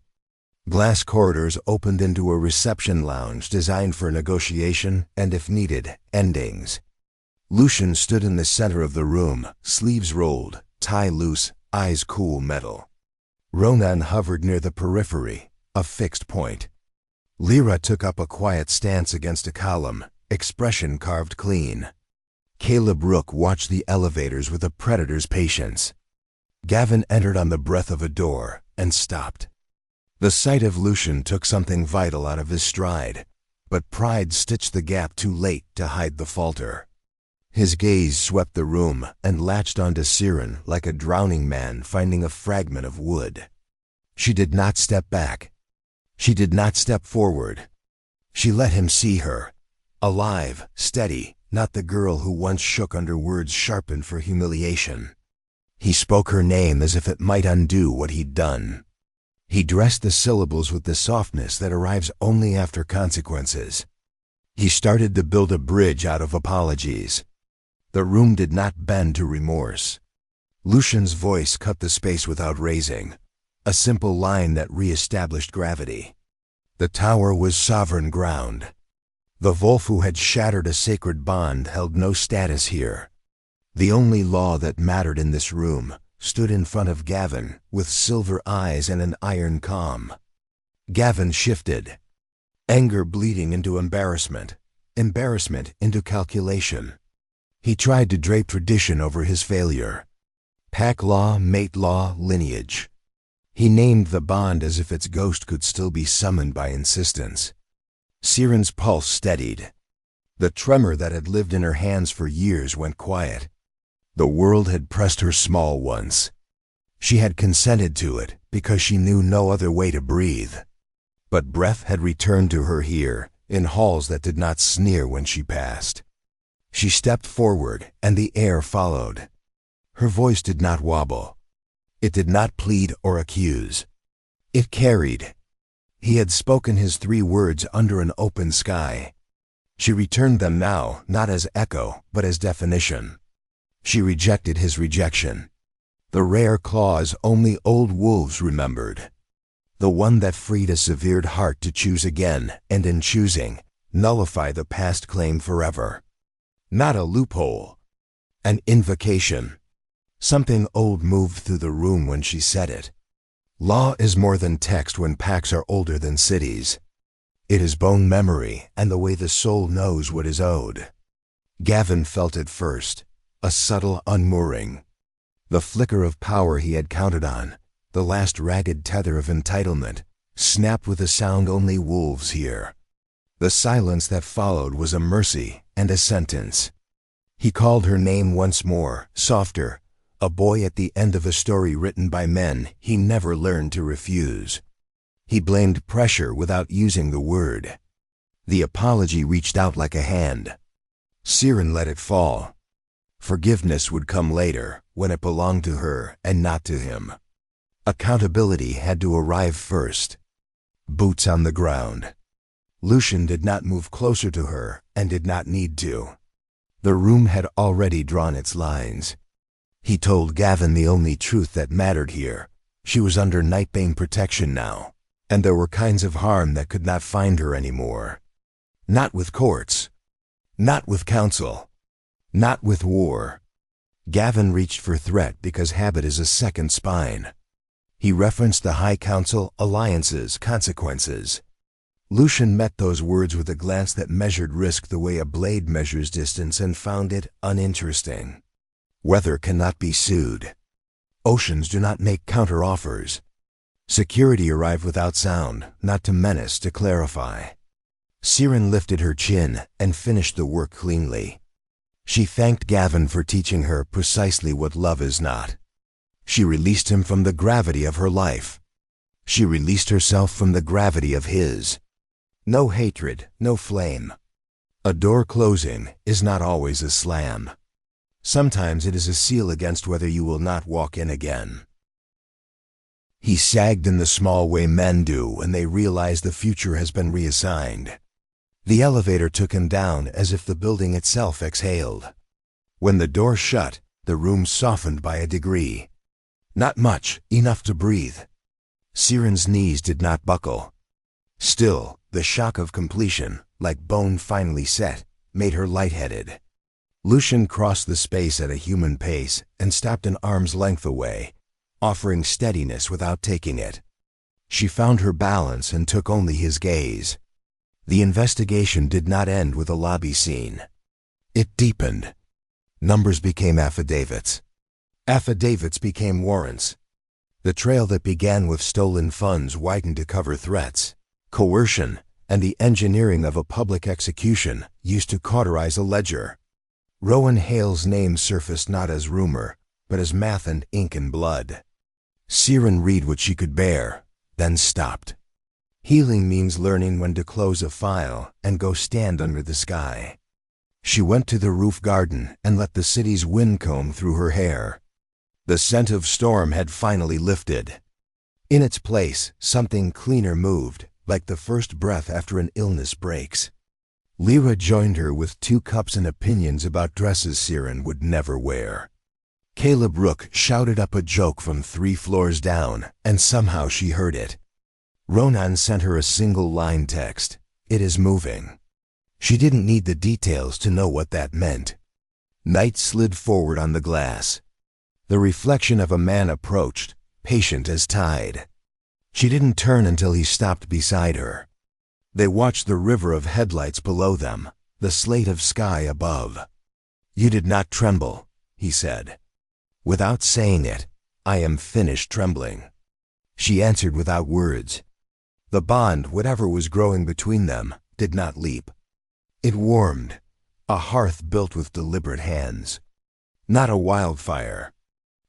Glass corridors opened into a reception lounge designed for negotiation and, if needed, endings. Lucian stood in the center of the room, sleeves rolled, tie loose, eyes cool metal. Ronan hovered near the periphery, a fixed point. Lyra took up a quiet stance against a column, expression carved clean. Caleb Rook watched the elevators with a predator's patience. Gavin entered on the breath of a door and stopped. The sight of Lucian took something vital out of his stride, but pride stitched the gap too late to hide the falter. His gaze swept the room and latched onto Siren like a drowning man finding a fragment of wood. She did not step back. She did not step forward. She let him see her. Alive, steady, not the girl who once shook under words sharpened for humiliation. He spoke her name as if it might undo what he'd done. He dressed the syllables with the softness that arrives only after consequences. He started to build a bridge out of apologies. The room did not bend to remorse. Lucian's voice cut the space without raising, a simple line that re-established gravity. The tower was sovereign ground. The Volf who had shattered a sacred bond held no status here. The only law that mattered in this room stood in front of Gavin with silver eyes and an iron calm. Gavin shifted. Anger bleeding into embarrassment, embarrassment into calculation. He tried to drape tradition over his failure. Pack law, mate law, lineage. He named the bond as if its ghost could still be summoned by insistence. Siren's pulse steadied. The tremor that had lived in her hands for years went quiet. The world had pressed her small once. She had consented to it because she knew no other way to breathe. But breath had returned to her here, in halls that did not sneer when she passed. She stepped forward, and the air followed. Her voice did not wobble. It did not plead or accuse. It carried. He had spoken his 3 words under an open sky. She returned them now, not as echo, but as definition. She rejected his rejection. The rare clause only old wolves remembered. The one that freed a severed heart to choose again, and in choosing, nullify the past claim forever. Not a loophole. An invocation. Something old moved through the room when she said it. Law is more than text when pacts are older than cities. It is bone memory and the way the soul knows what is owed. Gavin felt it first, a subtle unmooring. The flicker of power he had counted on, the last ragged tether of entitlement, snapped with a sound only wolves hear. The silence that followed was a mercy and a sentence. He called her name once more, softer, a boy at the end of a story written by men he never learned to refuse. He blamed pressure without using the word. The apology reached out like a hand. Siren let it fall. Forgiveness would come later, when it belonged to her and not to him. Accountability had to arrive first. Boots on the ground. Lucian did not move closer to her and did not need to. The room had already drawn its lines. He told Gavin the only truth that mattered here. She was under Nightbane protection now, and there were kinds of harm that could not find her anymore. Not with courts. Not with counsel. Not with war. Gavin reached for threat because habit is a second spine. He referenced the High Council, alliances, consequences. Lucian met those words with a glance that measured risk the way a blade measures distance and found it uninteresting. Weather cannot be sued. Oceans do not make counter-offers. Security arrived without sound, not to menace, to clarify. Siren lifted her chin and finished the work cleanly. She thanked Gavin for teaching her precisely what love is not. She released him from the gravity of her life. She released herself from the gravity of his. No hatred, no flame. A door closing is not always a slam. Sometimes it is a seal against whether you will not walk in again. He sagged in the small way men do when they realize the future has been reassigned. The elevator took him down as if the building itself exhaled. When the door shut, the room softened by a degree. Not much, enough to breathe. Siren's knees did not buckle. Still, the shock of completion, like bone finally set, made her lightheaded. Lucian crossed the space at a human pace and stopped an arm's length away, offering steadiness without taking it. She found her balance and took only his gaze. The investigation did not end with a lobby scene. It deepened. Numbers became affidavits. Affidavits became warrants. The trail that began with stolen funds widened to cover threats, coercion, and the engineering of a public execution used to cauterize a ledger. Rowan Hale's name surfaced not as rumor, but as math and ink and blood. Siren read what she could bear, then stopped. Healing means learning when to close a file and go stand under the sky. She went to the roof garden and let the city's wind comb through her hair. The scent of storm had finally lifted. In its place, something cleaner moved, like the first breath after an illness breaks. Lyra joined her with 2 cups and opinions about dresses Siren would never wear. Caleb Rook shouted up a joke from 3 floors down, and somehow she heard it. Ronan sent her a single-line text, "It is moving." She didn't need the details to know what that meant. Night slid forward on the glass. The reflection of a man approached, patient as tide. She didn't turn until he stopped beside her. They watched the river of headlights below them, the slate of sky above. "You did not tremble," he said. Without saying it, "I am finished trembling." She answered without words. The bond, whatever was growing between them, did not leap. It warmed, a hearth built with deliberate hands. Not a wildfire.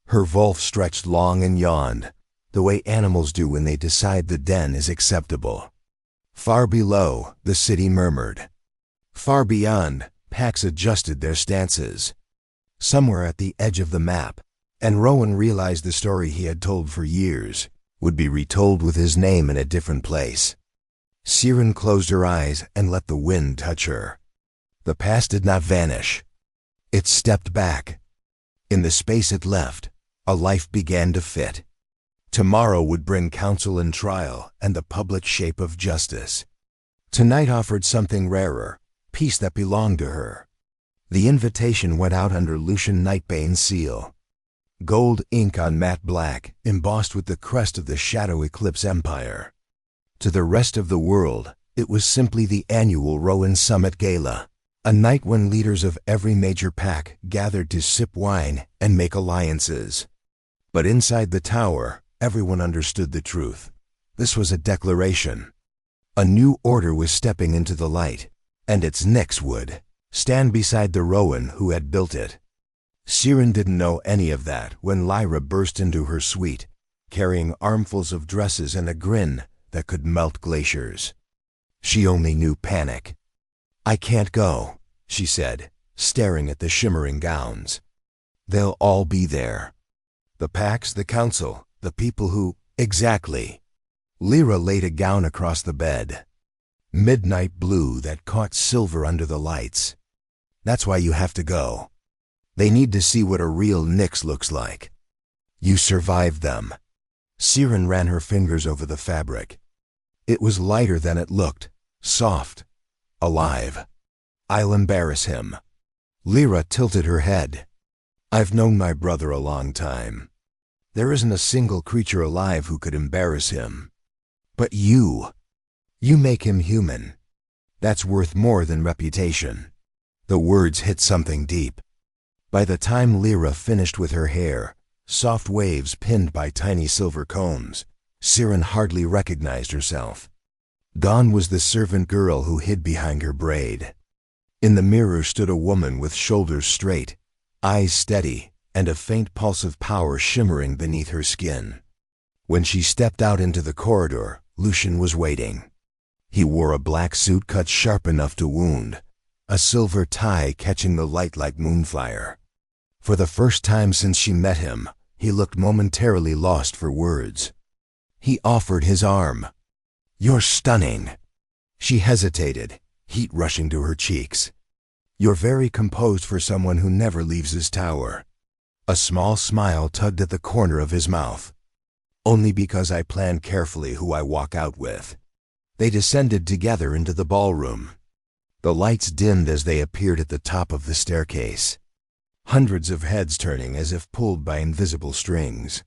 Her vulve stretched long and yawned, the way animals do when they decide the den is acceptable. Far below, the city murmured. Far beyond, packs adjusted their stances. Somewhere at the edge of the map, and Rowan realized the story he had told for years would be retold with his name in a different place. Siren closed her eyes and let the wind touch her. The past did not vanish. It stepped back. In the space it left, a life began to fit. Tomorrow would bring counsel and trial and the public shape of justice. Tonight offered something rarer, peace that belonged to her. The invitation went out under Lucian Nightbane's seal. Gold ink on matte black, embossed with the crest of the Shadow Eclipse Empire. To the rest of the world, it was simply the annual Rowan Summit Gala, a night when leaders of every major pack gathered to sip wine and make alliances. But inside the tower, everyone understood the truth. This was a declaration. A new order was stepping into the light, and its Nyx would stand beside the Rowan who had built it. Siren didn't know any of that when Lyra burst into her suite, carrying armfuls of dresses and a grin that could melt glaciers. She only knew panic. "I can't go," she said, staring at the shimmering gowns. "They'll all be there. The packs, the council, the people who—" "Exactly." Lyra laid a gown across the bed. Midnight blue that caught silver under the lights. "That's why you have to go. They need to see what a real Nyx looks like. You survived them." Siren ran her fingers over the fabric. It was lighter than it looked, soft, alive. "I'll embarrass him." Lyra tilted her head. "I've known my brother a long time. There isn't a single creature alive who could embarrass him. But you make him human. That's worth more than reputation." The words hit something deep. By the time Lyra finished with her hair, soft waves pinned by tiny silver combs, Siren hardly recognized herself. Gone was the servant girl who hid behind her braid. In the mirror stood a woman with shoulders straight, eyes steady, and a faint pulse of power shimmering beneath her skin. When she stepped out into the corridor, Lucian was waiting. He wore a black suit cut sharp enough to wound, a silver tie catching the light like moonfire. For the first time since she met him, he looked momentarily lost for words. He offered his arm. "You're stunning." She hesitated, heat rushing to her cheeks. "You're very composed for someone who never leaves his tower." A small smile tugged at the corner of his mouth. "Only because I plan carefully who I walk out with." They descended together into the ballroom. The lights dimmed as they appeared at the top of the staircase. Hundreds of heads turning as if pulled by invisible strings.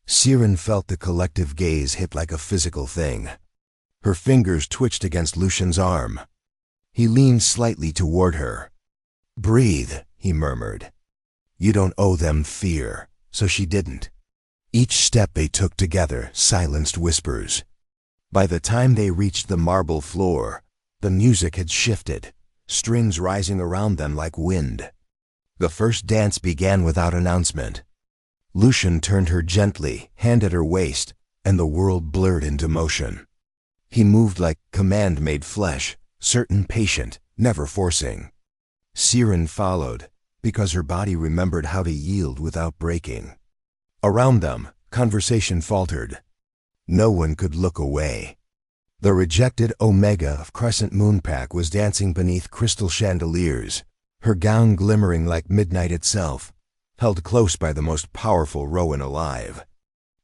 Siren felt the collective gaze hit like a physical thing. Her fingers twitched against Lucian's arm. He leaned slightly toward her. "Breathe," he murmured. "You don't owe them fear," so she didn't. Each step they took together silenced whispers. By the time they reached the marble floor, the music had shifted, strings rising around them like wind. The first dance began without announcement. Lucian turned her gently, hand at her waist, and the world blurred into motion. He moved like command made flesh, certain, patient, never forcing. Siren followed, because her body remembered how to yield without breaking. Around them, conversation faltered. No one could look away. The rejected Omega of Crescent Moonpack was dancing beneath crystal chandeliers, her gown glimmering like midnight itself, held close by the most powerful Rowan alive.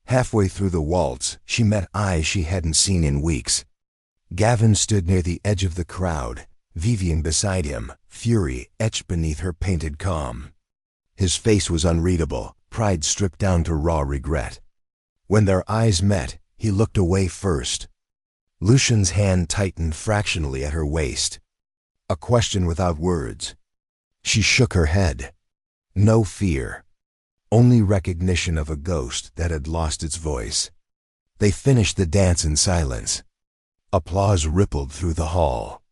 Halfway through the waltz, she met eyes she hadn't seen in weeks. Gavin stood near the edge of the crowd, Vivian beside him, fury etched beneath her painted calm. His face was unreadable, pride stripped down to raw regret. When their eyes met, he looked away first. Lucian's hand tightened fractionally at her waist. A question without words. She shook her head. No fear. Only recognition of a ghost that had lost its voice. They finished the dance in silence. Applause rippled through the hall.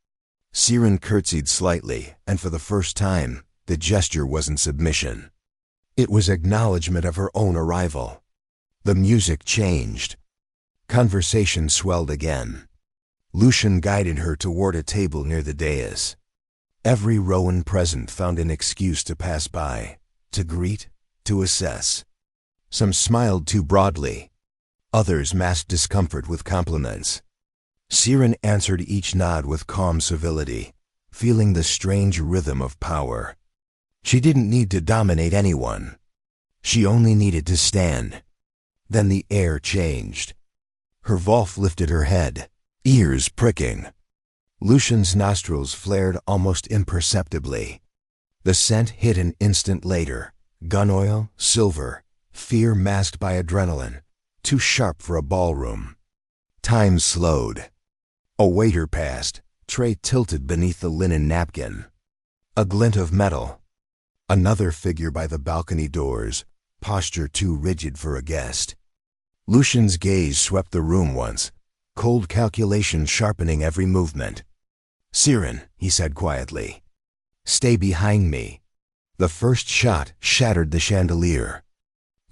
Siren curtsied slightly, and for the first time, the gesture wasn't submission. It was acknowledgement of her own arrival. The music changed. Conversation swelled again. Lucian guided her toward a table near the dais. Every Rowan present found an excuse to pass by, to greet, to assess. Some smiled too broadly. Others masked discomfort with compliments. Siren answered each nod with calm civility, feeling the strange rhythm of power. She didn't need to dominate anyone. She only needed to stand. Then the air changed. Her Volf lifted her head, ears pricking. Lucian's nostrils flared almost imperceptibly. The scent hit an instant later. Gun oil, silver, fear masked by adrenaline, too sharp for a ballroom. Time slowed. A waiter passed, tray tilted beneath the linen napkin. A glint of metal. Another figure by the balcony doors, posture too rigid for a guest. Lucian's gaze swept the room once, cold calculation sharpening every movement. "Siren," he said quietly. "Stay behind me." The first shot shattered the chandelier.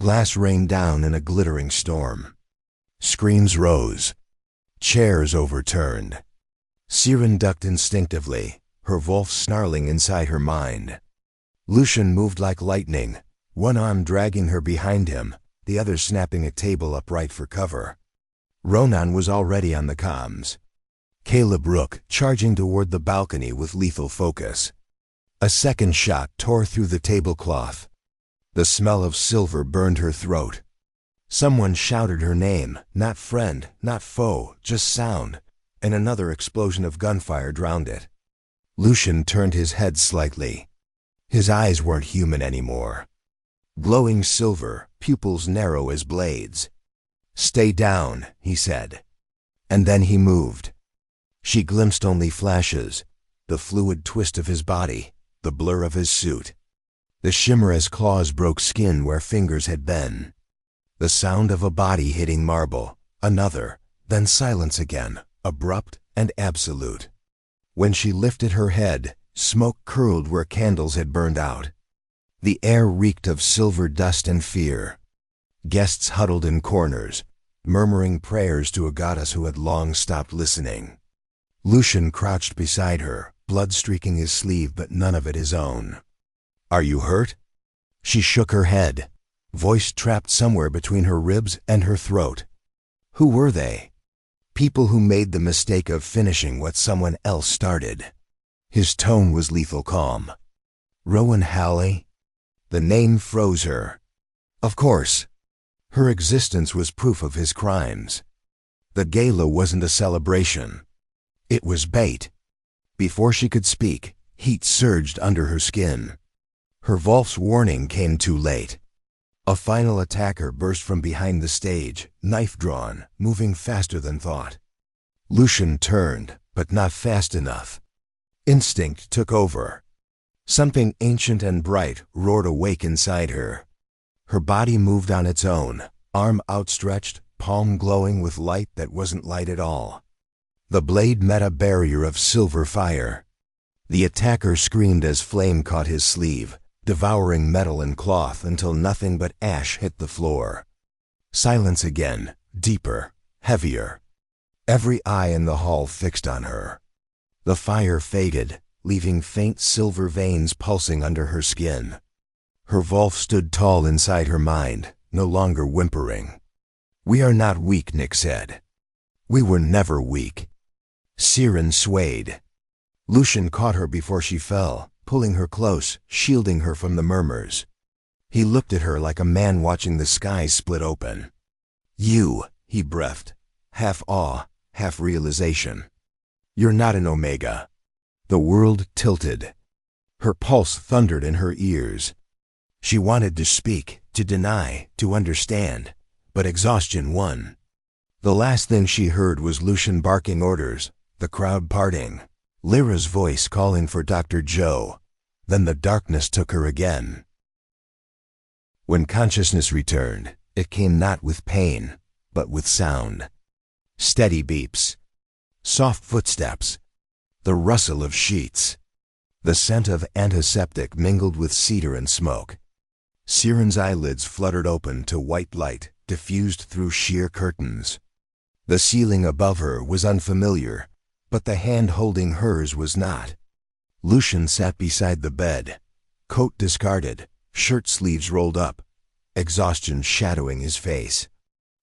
Glass rained down in a glittering storm. Screams rose. Chairs overturned. Siren ducked instinctively, her Volf snarling inside her mind. Lucian moved like lightning, one arm dragging her behind him, the other snapping a table upright for cover. Ronan was already on the comms. Caleb Rook charging toward the balcony with lethal focus. A second shot tore through the tablecloth. The smell of silver burned her throat. Someone shouted her name, not friend, not foe, just sound, and another explosion of gunfire drowned it. Lucian turned his head slightly. His eyes weren't human anymore. Glowing silver, pupils narrow as blades. "Stay down," he said. And then he moved. She glimpsed only flashes, the fluid twist of his body, the blur of his suit. The shimmer as claws broke skin where fingers had been. The sound of a body hitting marble, another, then silence again, abrupt and absolute. When she lifted her head, smoke curled where candles had burned out. The air reeked of silver dust and fear. Guests huddled in corners, murmuring prayers to a goddess who had long stopped listening. Lucian crouched beside her, blood streaking his sleeve but none of it his own. "Are you hurt?" She shook her head, voice trapped somewhere between her ribs and her throat. Who were they? People who made the mistake of finishing what someone else started. His tone was lethal calm. Rowan Halley? The name froze her. Of course. Her existence was proof of his crimes. The gala wasn't a celebration. It was bait. Before she could speak, heat surged under her skin. Her Volf's warning came too late. A final attacker burst from behind the stage, knife drawn, moving faster than thought. Lucian turned, but not fast enough. Instinct took over. Something ancient and bright roared awake inside her. Her body moved on its own, arm outstretched, palm glowing with light that wasn't light at all. The blade met a barrier of silver fire. The attacker screamed as flame caught his sleeve, devouring metal and cloth until nothing but ash hit the floor. Silence again, deeper, heavier. Every eye in the hall fixed on her. The fire faded, leaving faint silver veins pulsing under her skin. Her Volf stood tall inside her mind, no longer whimpering. "We are not weak," Nick said. "We were never weak." Siren swayed. Lucian caught her before she fell, pulling her close, shielding her from the murmurs. He looked at her like a man watching the sky split open. "You," he breathed, half awe, half realization. "You're not an Omega." The world tilted. Her pulse thundered in her ears. She wanted to speak, to deny, to understand, but exhaustion won. The last thing she heard was Lucian barking orders, the crowd parting, Lyra's voice calling for Dr. Joe. Then the darkness took her again. When consciousness returned, it came not with pain, but with sound. Steady beeps, soft footsteps, the rustle of sheets. The scent of antiseptic mingled with cedar and smoke. Siren's eyelids fluttered open to white light diffused through sheer curtains. The ceiling above her was unfamiliar, but the hand holding hers was not. Lucian sat beside the bed, coat discarded, shirt sleeves rolled up, exhaustion shadowing his face.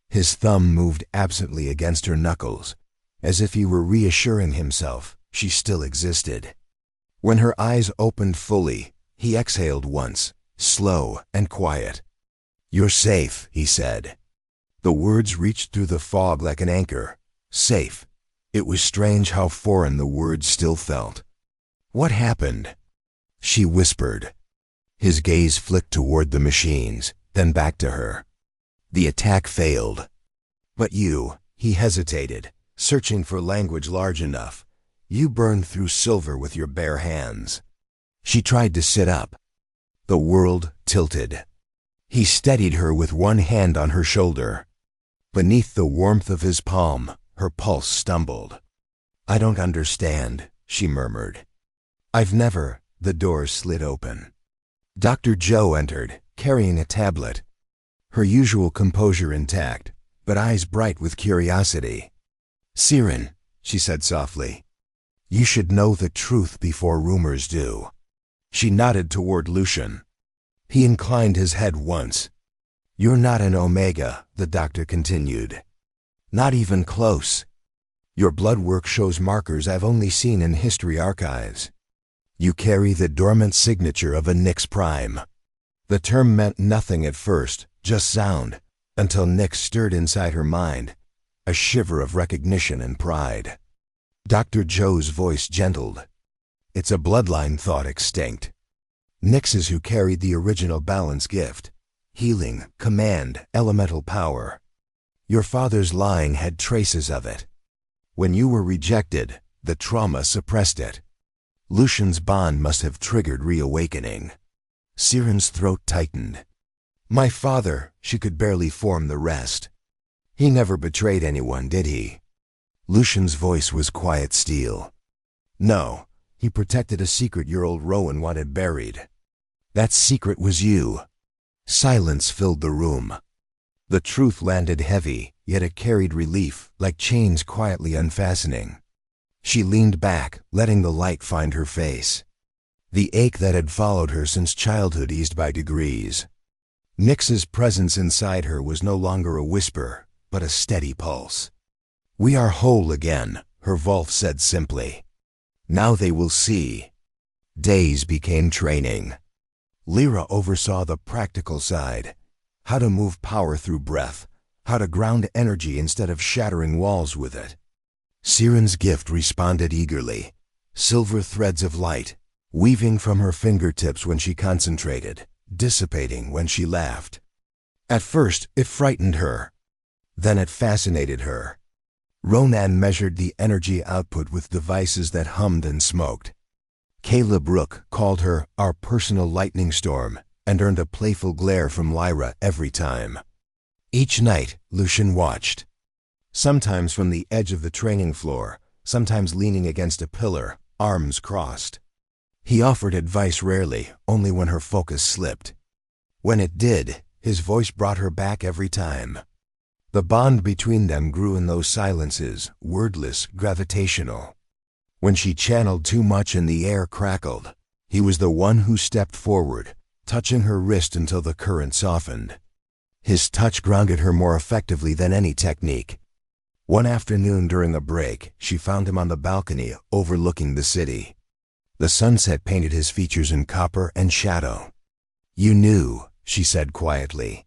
His thumb moved absently against her knuckles, as if he were reassuring himself she still existed. When her eyes opened fully, he exhaled once, slow and quiet. "You're safe," he said. The words reached through the fog like an anchor. Safe. It was strange how foreign the words still felt. "What happened?" she whispered. His gaze flicked toward the machines, then back to her. "The attack failed." "But you," he hesitated, searching for language large enough. "You burned through silver with your bare hands." She tried to sit up. The world tilted. He steadied her with one hand on her shoulder. Beneath the warmth of his palm, her pulse stumbled. "I don't understand," she murmured. "I've never—" The door slid open. Dr. Joe entered, carrying a tablet. Her usual composure intact, but eyes bright with curiosity. "Siren," she said softly, "you should know the truth before rumors do." She nodded toward Lucian. He inclined his head once. "You're not an Omega," the doctor continued. "Not even close. Your blood work shows markers I've only seen in history archives. You carry the dormant signature of a Nyx Prime." The term meant nothing at first, just sound, until Nyx stirred inside her mind, a shiver of recognition and pride. Dr. Joe's voice gentled. "It's a bloodline thought extinct. Nyx is who carried the original balance gift. Healing, command, elemental power. Your father's lying had traces of it. When you were rejected, the trauma suppressed it. Lucian's bond must have triggered reawakening." Siren's throat tightened. "My father," she could barely form the rest. "He never betrayed anyone, did he?" Lucian's voice was quiet steel. "No, he protected a secret your old Rowan wanted buried. That secret was you." Silence filled the room. The truth landed heavy, yet it carried relief, like chains quietly unfastening. She leaned back, letting the light find her face. The ache that had followed her since childhood eased by degrees. Nyx's presence inside her was no longer a whisper, but a steady pulse. "We are whole again," her Volf said simply. "Now they will see." Days became training. Lyra oversaw the practical side, how to move power through breath, how to ground energy instead of shattering walls with it. Siren's gift responded eagerly, silver threads of light, weaving from her fingertips when she concentrated, dissipating when she laughed. At first, it frightened her. Then it fascinated her. Ronan measured the energy output with devices that hummed and smoked. Caleb Rook called her our personal lightning storm and earned a playful glare from Lyra every time. Each night, Lucian watched. Sometimes from the edge of the training floor, sometimes leaning against a pillar, arms crossed. He offered advice rarely, only when her focus slipped. When it did, his voice brought her back every time. The bond between them grew in those silences, wordless, gravitational. When she channeled too much and the air crackled, he was the one who stepped forward, touching her wrist until the current softened. His touch grounded her more effectively than any technique. One afternoon during a break, she found him on the balcony overlooking the city. The sunset painted his features in copper and shadow. "You knew," she said quietly.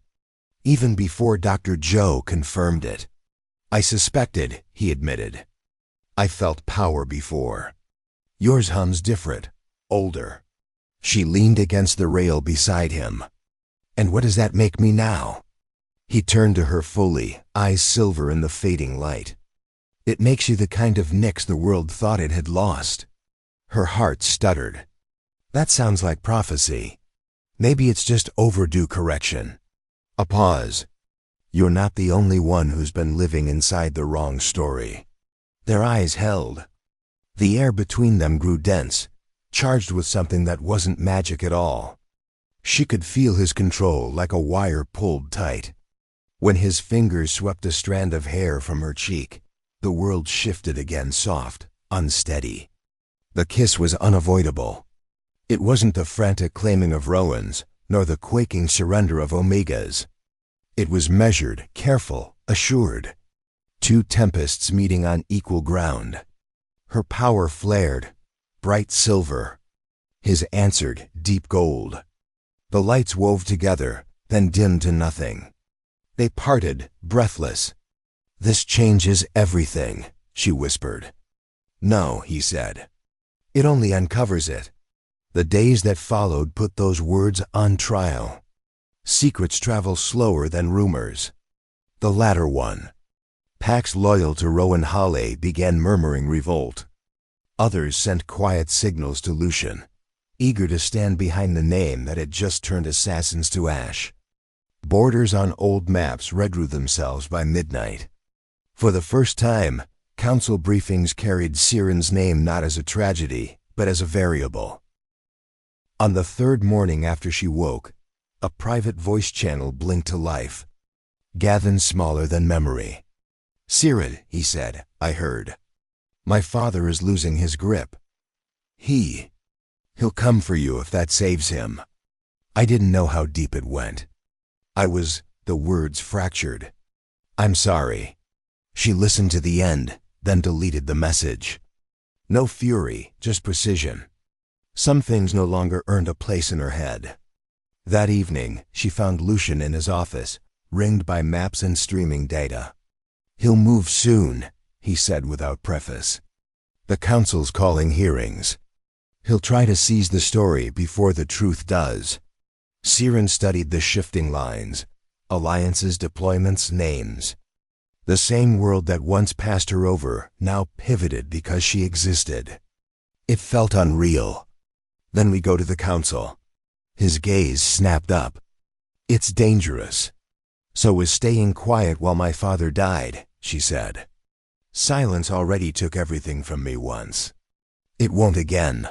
Even before Dr. Joe confirmed it. "I suspected," he admitted. "I felt power before. Yours hums different, older." She leaned against the rail beside him. "And what does that make me now?" He turned to her fully, eyes silver in the fading light. "It makes you the kind of Nyx the world thought it had lost." Her heart stuttered. "That sounds like prophecy. Maybe it's just overdue correction." A pause. "You're not the only one who's been living inside the wrong story." Their eyes held. The air between them grew dense, charged with something that wasn't magic at all. She could feel his control like a wire pulled tight. When his fingers swept a strand of hair from her cheek, the world shifted again, soft, unsteady. The kiss was unavoidable. It wasn't the frantic claiming of Rowans, nor the quaking surrender of Omegas. It was measured, careful, assured. Two tempests meeting on equal ground. Her power flared, bright silver. His answered, deep gold. The lights wove together, then dimmed to nothing. They parted, breathless. "This changes everything," she whispered. "No," he said. "It only uncovers it." The days that followed put those words on trial. Secrets travel slower than rumors. The latter one. Packs loyal to Rowan Hale began murmuring revolt. Others sent quiet signals to Lucian, eager to stand behind the name that had just turned assassins to ash. Borders on old maps redrew themselves by midnight. For the first time, council briefings carried Siren's name not as a tragedy, but as a variable. On the third morning after she woke, a private voice channel blinked to life. Gavin smaller than memory. "Siren," he said, "I heard. My father is losing his grip. He'll come for you if that saves him." I didn't know how deep it went. The words fractured. "I'm sorry." She listened to the end, then deleted the message. No fury, just precision. Some things no longer earned a place in her head. That evening, she found Lucian in his office, ringed by maps and streaming data. "He'll move soon," he said without preface. "The council's calling hearings. He'll try to seize the story before the truth does." Siren studied the shifting lines, alliances, deployments, names. The same world that once passed her over now pivoted because she existed. It felt unreal. "Then we go to the council." His gaze snapped up. "It's dangerous." "So is staying quiet while my father died," she said. "Silence already took everything from me once. It won't again."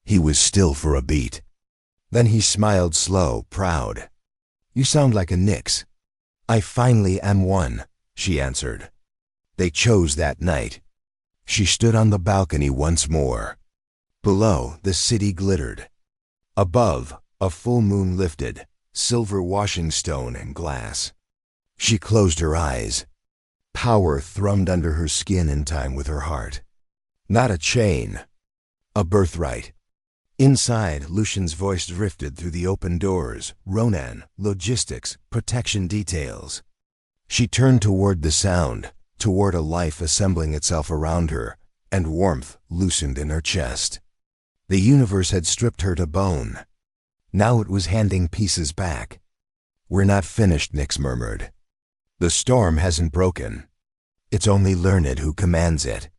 He was still for a beat. Then he smiled slow, proud. "You sound like a Nyx." "I finally am one," she answered. They chose that night. She stood on the balcony once more. Below, the city glittered. Above, a full moon lifted, silver washing stone and glass. She closed her eyes. Power thrummed under her skin in time with her heart. Not a chain. A birthright. Inside, Lucian's voice drifted through the open doors. Ronan, logistics, protection details. She turned toward the sound, toward a life assembling itself around her, and warmth loosened in her chest. The universe had stripped her to bone. Now it was handing pieces back. "We're not finished," Nyx murmured. "The storm hasn't broken. It's only learned who commands it."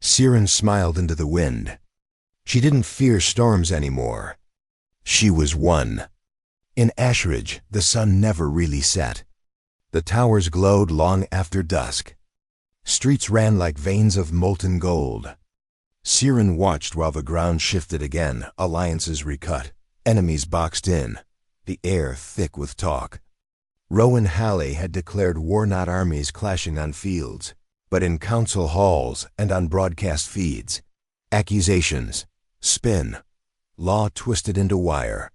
Siren smiled into the wind. She didn't fear storms anymore. She was one. In Ashridge, the sun never really set. The towers glowed long after dusk. Streets ran like veins of molten gold. Siren watched while the ground shifted again, alliances recut, enemies boxed in, the air thick with talk. Rowan Hale had declared war, not armies clashing on fields, but in council halls and on broadcast feeds. Accusations, spin, law twisted into wire.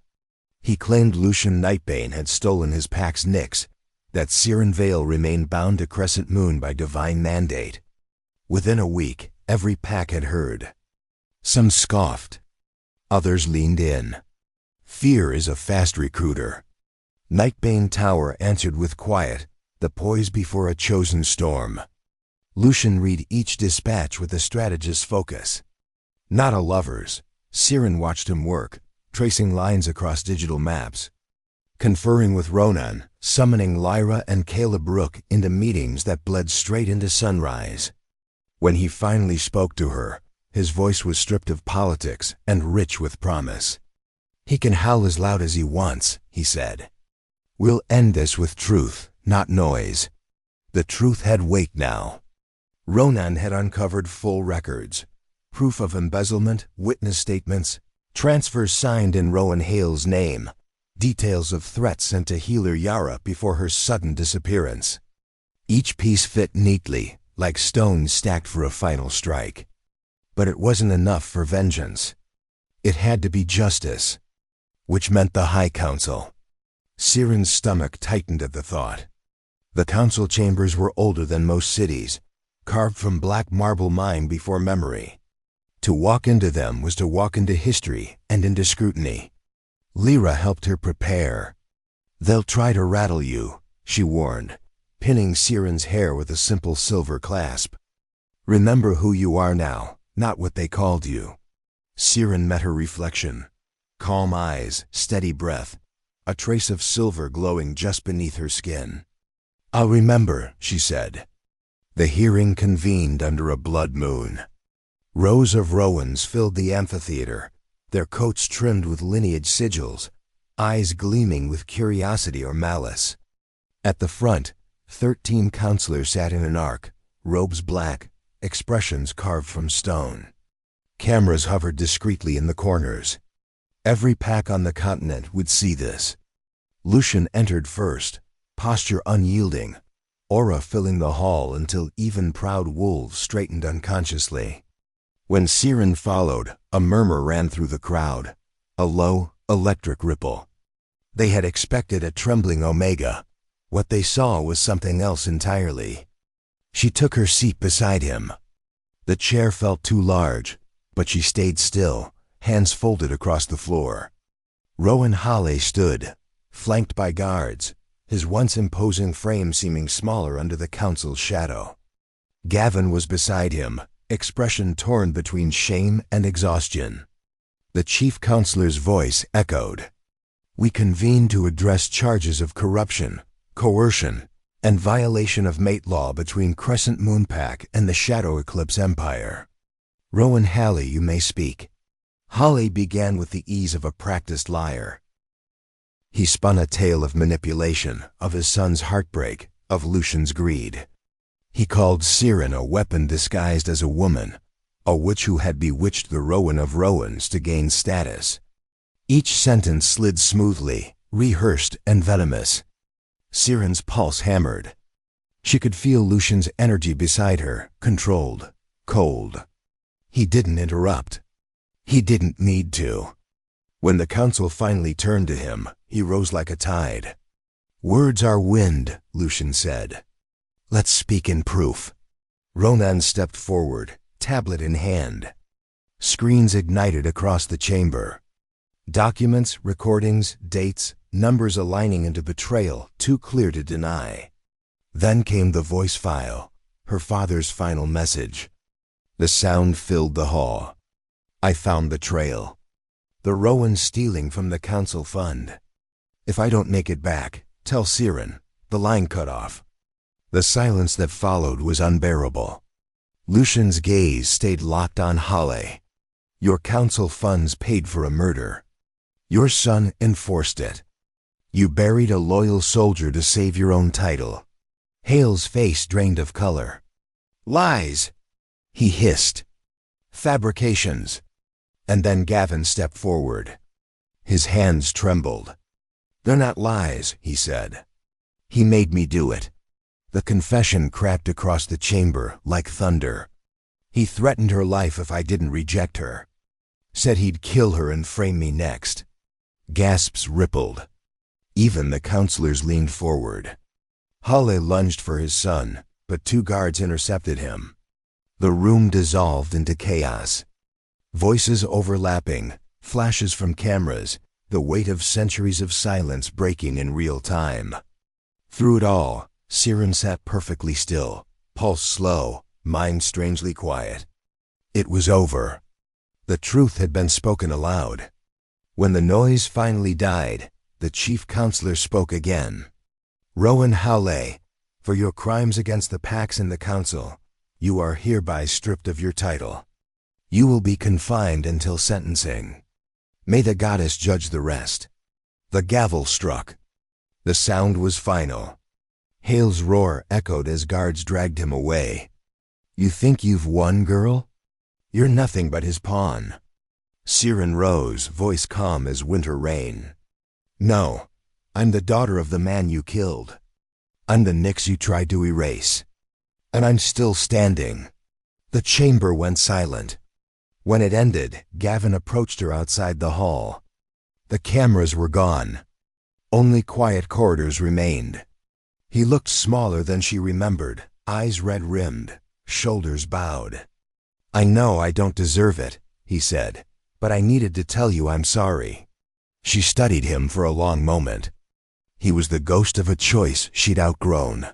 He claimed Lucian Nightbane had stolen his pack's Nyx, that Siren Vale remained bound to Crescent Moon by divine mandate. Within a week, every pack had heard. Some scoffed. Others leaned in. Fear is a fast recruiter. Nightbane Tower answered with quiet, the poise before a chosen storm. Lucian read each dispatch with a strategist's focus. Not a lover's. Siren watched him work, tracing lines across digital maps. Conferring with Ronan, summoning Lyra and Caleb Rook into meetings that bled straight into sunrise. When he finally spoke to her, his voice was stripped of politics and rich with promise. "He can howl as loud as he wants," he said. "We'll end this with truth, not noise." The truth had weight now. Ronan had uncovered full records, proof of embezzlement, witness statements, transfers signed in Rowan Hale's name, details of threats sent to healer Yara before her sudden disappearance. Each piece fit neatly, like stones stacked for a final strike. But it wasn't enough for vengeance. It had to be justice, which meant the High Council. Siren's stomach tightened at the thought. The council chambers were older than most cities, carved from black marble mined before memory. To walk into them was to walk into history and into scrutiny. Lyra helped her prepare. "They'll try to rattle you," she warned, pinning Siren's hair with a simple silver clasp. "Remember who you are now, not what they called you." Siren met her reflection. Calm eyes, steady breath, a trace of silver glowing just beneath her skin. "I'll remember," she said. The hearing convened under a blood moon. Rows of Rowans filled the amphitheater, their coats trimmed with lineage sigils, eyes gleaming with curiosity or malice. At the front, 13 counselors sat in an arc, robes black, expressions carved from stone. Cameras hovered discreetly in the corners. Every pack on the continent would see this. Lucian entered first, posture unyielding, aura filling the hall until even proud wolves straightened unconsciously. When Siren followed, a murmur ran through the crowd, a low, electric ripple. They had expected a trembling Omega. What they saw was something else entirely. She took her seat beside him. The chair felt too large, but she stayed still, hands folded across the floor. Rowan Hale stood, flanked by guards, his once imposing frame seeming smaller under the council's shadow. Gavin was beside him, expression torn between shame and exhaustion. The chief counselor's voice echoed. "We convene to address charges of corruption, coercion, and violation of mate law between Crescent Moon Pack and the Shadow Eclipse Empire. Rowan Hale, you may speak." Hale began with the ease of a practiced liar. He spun a tale of manipulation, of his son's heartbreak, of Lucian's greed. He called Siren a weapon disguised as a woman, a witch who had bewitched the Rowan of Rowans to gain status. Each sentence slid smoothly, rehearsed and venomous. Siren's pulse hammered. She could feel Lucian's energy beside her, controlled, cold. He didn't interrupt. He didn't need to. When the council finally turned to him, he rose like a tide. "Words are wind," Lucian said. "Let's speak in proof." Ronan stepped forward, tablet in hand. Screens ignited across the chamber. Documents, recordings, dates, numbers aligning into betrayal too clear to deny. Then came the voice file, her father's final message. The sound filled the hall. "I found the trail. The Rowan stealing from the council fund. If I don't make it back, tell Siren." The line cut off. The silence that followed was unbearable. Lucian's gaze stayed locked on Hale. "Your council funds paid for a murder. Your son enforced it. You buried a loyal soldier to save your own title." Hale's face drained of color. "Lies!" he hissed. "Fabrications." And then Gavin stepped forward. His hands trembled. "They're not lies," he said. "He made me do it." The confession cracked across the chamber like thunder. He threatened her life if I didn't reject her. Said he'd kill her and frame me next. Gasps rippled. Even the counselors leaned forward. Hale lunged for his son, but 2 guards intercepted him. The room dissolved into chaos. Voices overlapping, flashes from cameras, the weight of centuries of silence breaking in real time. Through it all, Siren sat perfectly still, pulse slow, mind strangely quiet. It was over. The truth had been spoken aloud. When the noise finally died, the chief counselor spoke again. "Rowan Hale, for your crimes against the Pax and the council, you are hereby stripped of your title. You will be confined until sentencing. May the goddess judge the rest." The gavel struck. The sound was final. Hale's roar echoed as guards dragged him away. "You think you've won, girl? You're nothing but his pawn." Siren rose, voice calm as winter rain. "No, I'm the daughter of the man you killed. I'm the Nyx you tried to erase. And I'm still standing." The chamber went silent. When it ended, Gavin approached her outside the hall. The cameras were gone. Only quiet corridors remained. He looked smaller than she remembered, eyes red-rimmed, shoulders bowed. I know I don't deserve it, he said, but I needed to tell you I'm sorry. She studied him for a long moment. He was the ghost of a choice she'd outgrown.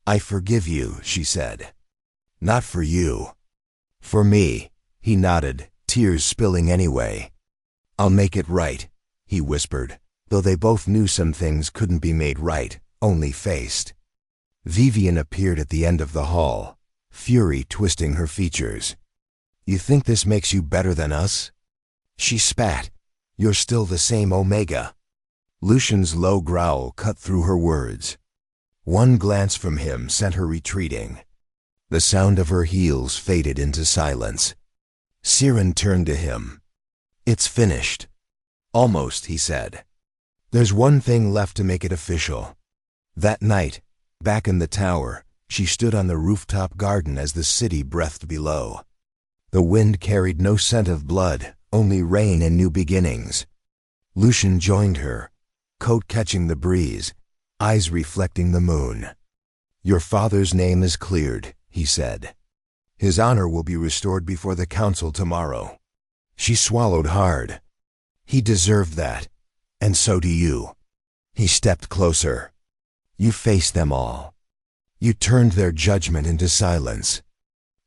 I forgive you, she said. Not for you. For me, he nodded, tears spilling anyway. I'll make it right, he whispered, though they both knew some things couldn't be made right, only faced. Vivian appeared at the end of the hall, fury twisting her features. You think this makes you better than us? She spat. You're still the same Omega. Lucian's low growl cut through her words. One glance from him sent her retreating. The sound of her heels faded into silence. Siren turned to him. It's finished. Almost, he said. There's one thing left to make it official. That night, back in the tower, she stood on the rooftop garden as the city breathed below. The wind carried no scent of blood, only rain and new beginnings. Lucian joined her, coat catching the breeze, eyes reflecting the moon. Your father's name is cleared, he said. His honor will be restored before the council tomorrow. She swallowed hard. He deserved that, and so do you. He stepped closer. You faced them all. You turned their judgment into silence.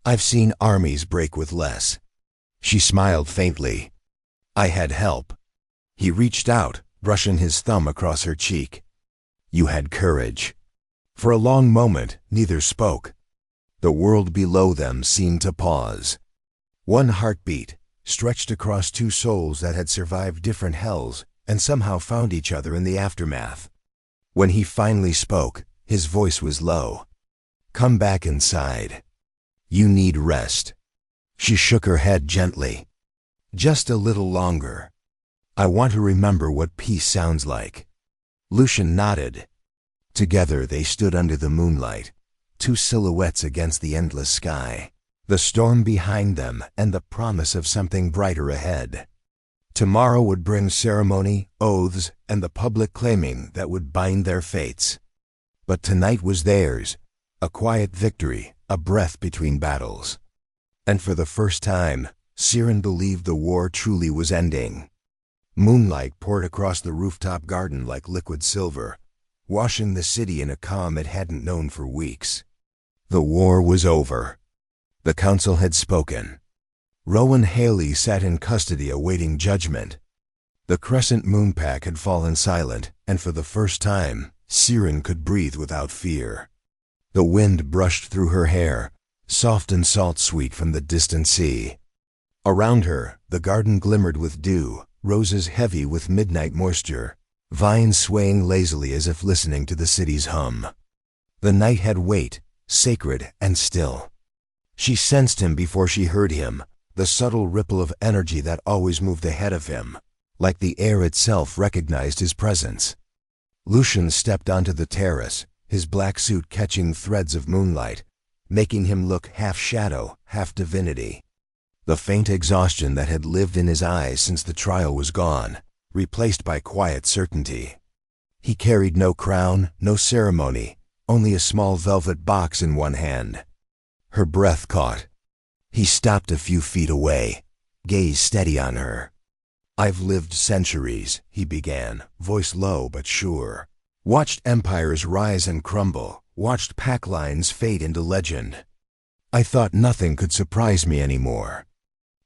I've seen armies break with less. She smiled faintly. I had help. He reached out, brushing his thumb across her cheek. You had courage. For a long moment, neither spoke. The world below them seemed to pause. One heartbeat, stretched across two souls that had survived different hells and somehow found each other in the aftermath. When he finally spoke, his voice was low. Come back inside. You need rest. She shook her head gently. Just a little longer. I want to remember what peace sounds like. Lucian nodded. Together they stood under the moonlight, two silhouettes against the endless sky, the storm behind them and the promise of something brighter ahead. Tomorrow would bring ceremony, oaths, and the public claiming that would bind their fates. But tonight was theirs, a quiet victory, a breath between battles. And for the first time, Siren believed the war truly was ending. Moonlight poured across the rooftop garden like liquid silver, washing the city in a calm it hadn't known for weeks. The war was over. The council had spoken. Rowan Haley sat in custody awaiting judgment. The Crescent Moon Pack had fallen silent, and for the first time, Siren could breathe without fear. The wind brushed through her hair, soft and salt-sweet from the distant sea. Around her, the garden glimmered with dew, roses heavy with midnight moisture, vines swaying lazily as if listening to the city's hum. The night had weight, sacred and still. She sensed him before she heard him, the subtle ripple of energy that always moved ahead of him, like the air itself recognized his presence. Lucian stepped onto the terrace, his black suit catching threads of moonlight, making him look half shadow, half divinity. The faint exhaustion that had lived in his eyes since the trial was gone, replaced by quiet certainty. He carried no crown, no ceremony, only a small velvet box in one hand. Her breath caught. He stopped a few feet away, gaze steady on her. I've lived centuries, he began, voice low but sure. Watched empires rise and crumble, watched pack lines fade into legend. I thought nothing could surprise me anymore.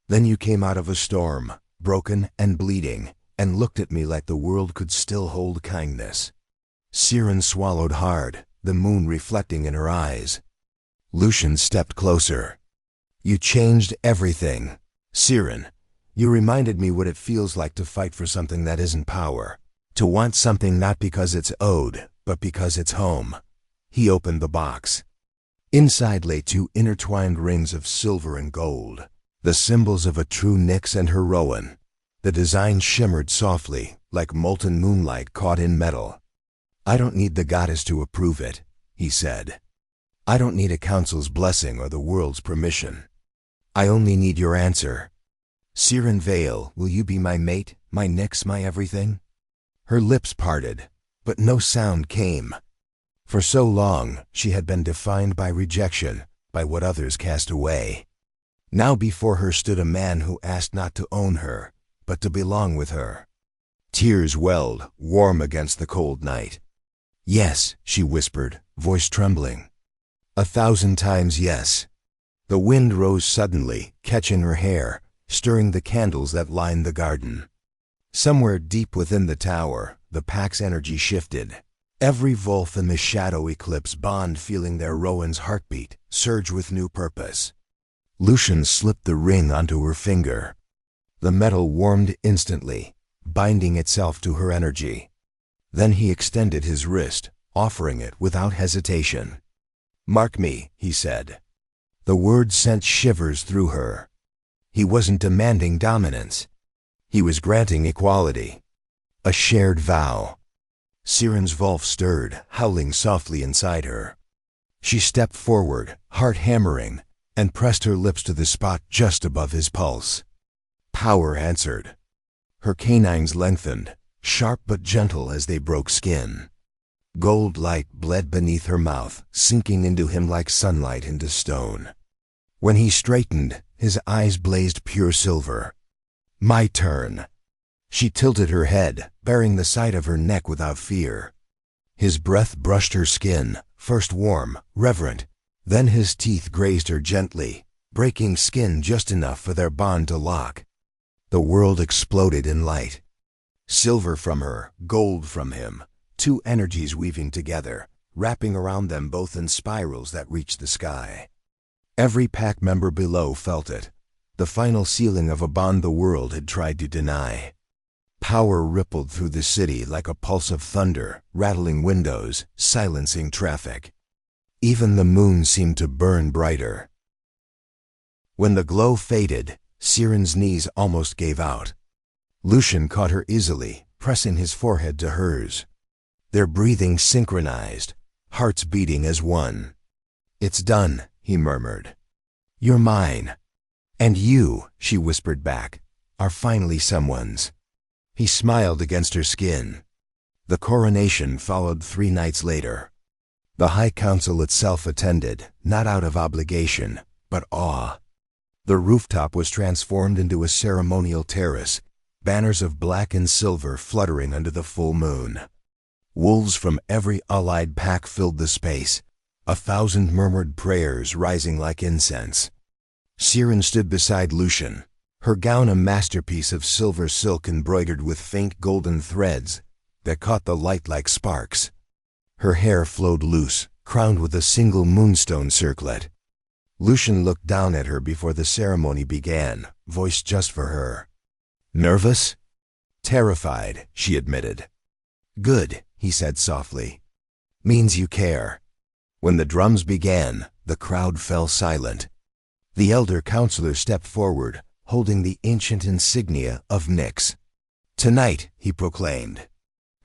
Then you came out of a storm, broken and bleeding, and looked at me like the world could still hold kindness. Siren swallowed hard, the moon reflecting in her eyes. Lucian stepped closer. You changed everything. Siren, you reminded me what it feels like to fight for something that isn't power. To want something not because it's owed, but because it's home. He opened the box. Inside lay two intertwined rings of silver and gold, the symbols of a true Nyx and her Rowan. The design shimmered softly, like molten moonlight caught in metal. I don't need the goddess to approve it, he said. I don't need a council's blessing or the world's permission. I only need your answer. Siren Vale, will you be my mate, my Nyx, my everything? Her lips parted, but no sound came. For so long, she had been defined by rejection, by what others cast away. Now before her stood a man who asked not to own her, but to belong with her. Tears welled, warm against the cold night. "Yes," she whispered, voice trembling. 1,000 times yes. The wind rose suddenly, catching her hair, stirring the candles that lined the garden. Somewhere deep within the tower, the pack's energy shifted. Every Wolf in the shadow eclipse bond feeling their Rowan's heartbeat surge with new purpose. Lucian slipped the ring onto her finger. The metal warmed instantly, binding itself to her energy. Then he extended his wrist, offering it without hesitation. "Mark me," he said. The words sent shivers through her. He wasn't demanding dominance. He was granting equality. A shared vow. Siren's Wolf stirred, howling softly inside her. She stepped forward, heart hammering, and pressed her lips to the spot just above his pulse. Power answered. Her canines lengthened, sharp but gentle as they broke skin. Gold light bled beneath her mouth, sinking into him like sunlight into stone. When he straightened, his eyes blazed pure silver. "My turn." She tilted her head, baring the side of her neck without fear. His breath brushed her skin, first warm, reverent, then his teeth grazed her gently, breaking skin just enough for their bond to lock. The world exploded in light. Silver from her, gold from him, two energies weaving together, wrapping around them both in spirals that reached the sky. Every pack member below felt it, the final sealing of a bond the world had tried to deny. Power rippled through the city like a pulse of thunder, rattling windows, silencing traffic. Even the moon seemed to burn brighter. When the glow faded, Siren's knees almost gave out. Lucian caught her easily, pressing his forehead to hers. Their breathing synchronized, hearts beating as one. "It's done," he murmured. "You're mine. And you," she whispered back, "are finally someone's." He smiled against her skin. The coronation followed 3 nights later. The High Council itself attended, not out of obligation, but awe. The rooftop was transformed into a ceremonial terrace, banners of black and silver fluttering under the full moon. Wolves from every allied pack filled the space, 1,000 murmured prayers rising like incense. Siren stood beside Lucian, her gown a masterpiece of silver silk embroidered with faint golden threads that caught the light like sparks. Her hair flowed loose, crowned with a single moonstone circlet. Lucian looked down at her before the ceremony began, voiced just for her. "Nervous?" "Terrified," she admitted. "Good," he said softly. "Means you care." When the drums began, the crowd fell silent. The elder counselor stepped forward, holding the ancient insignia of Nyx. "Tonight," he proclaimed,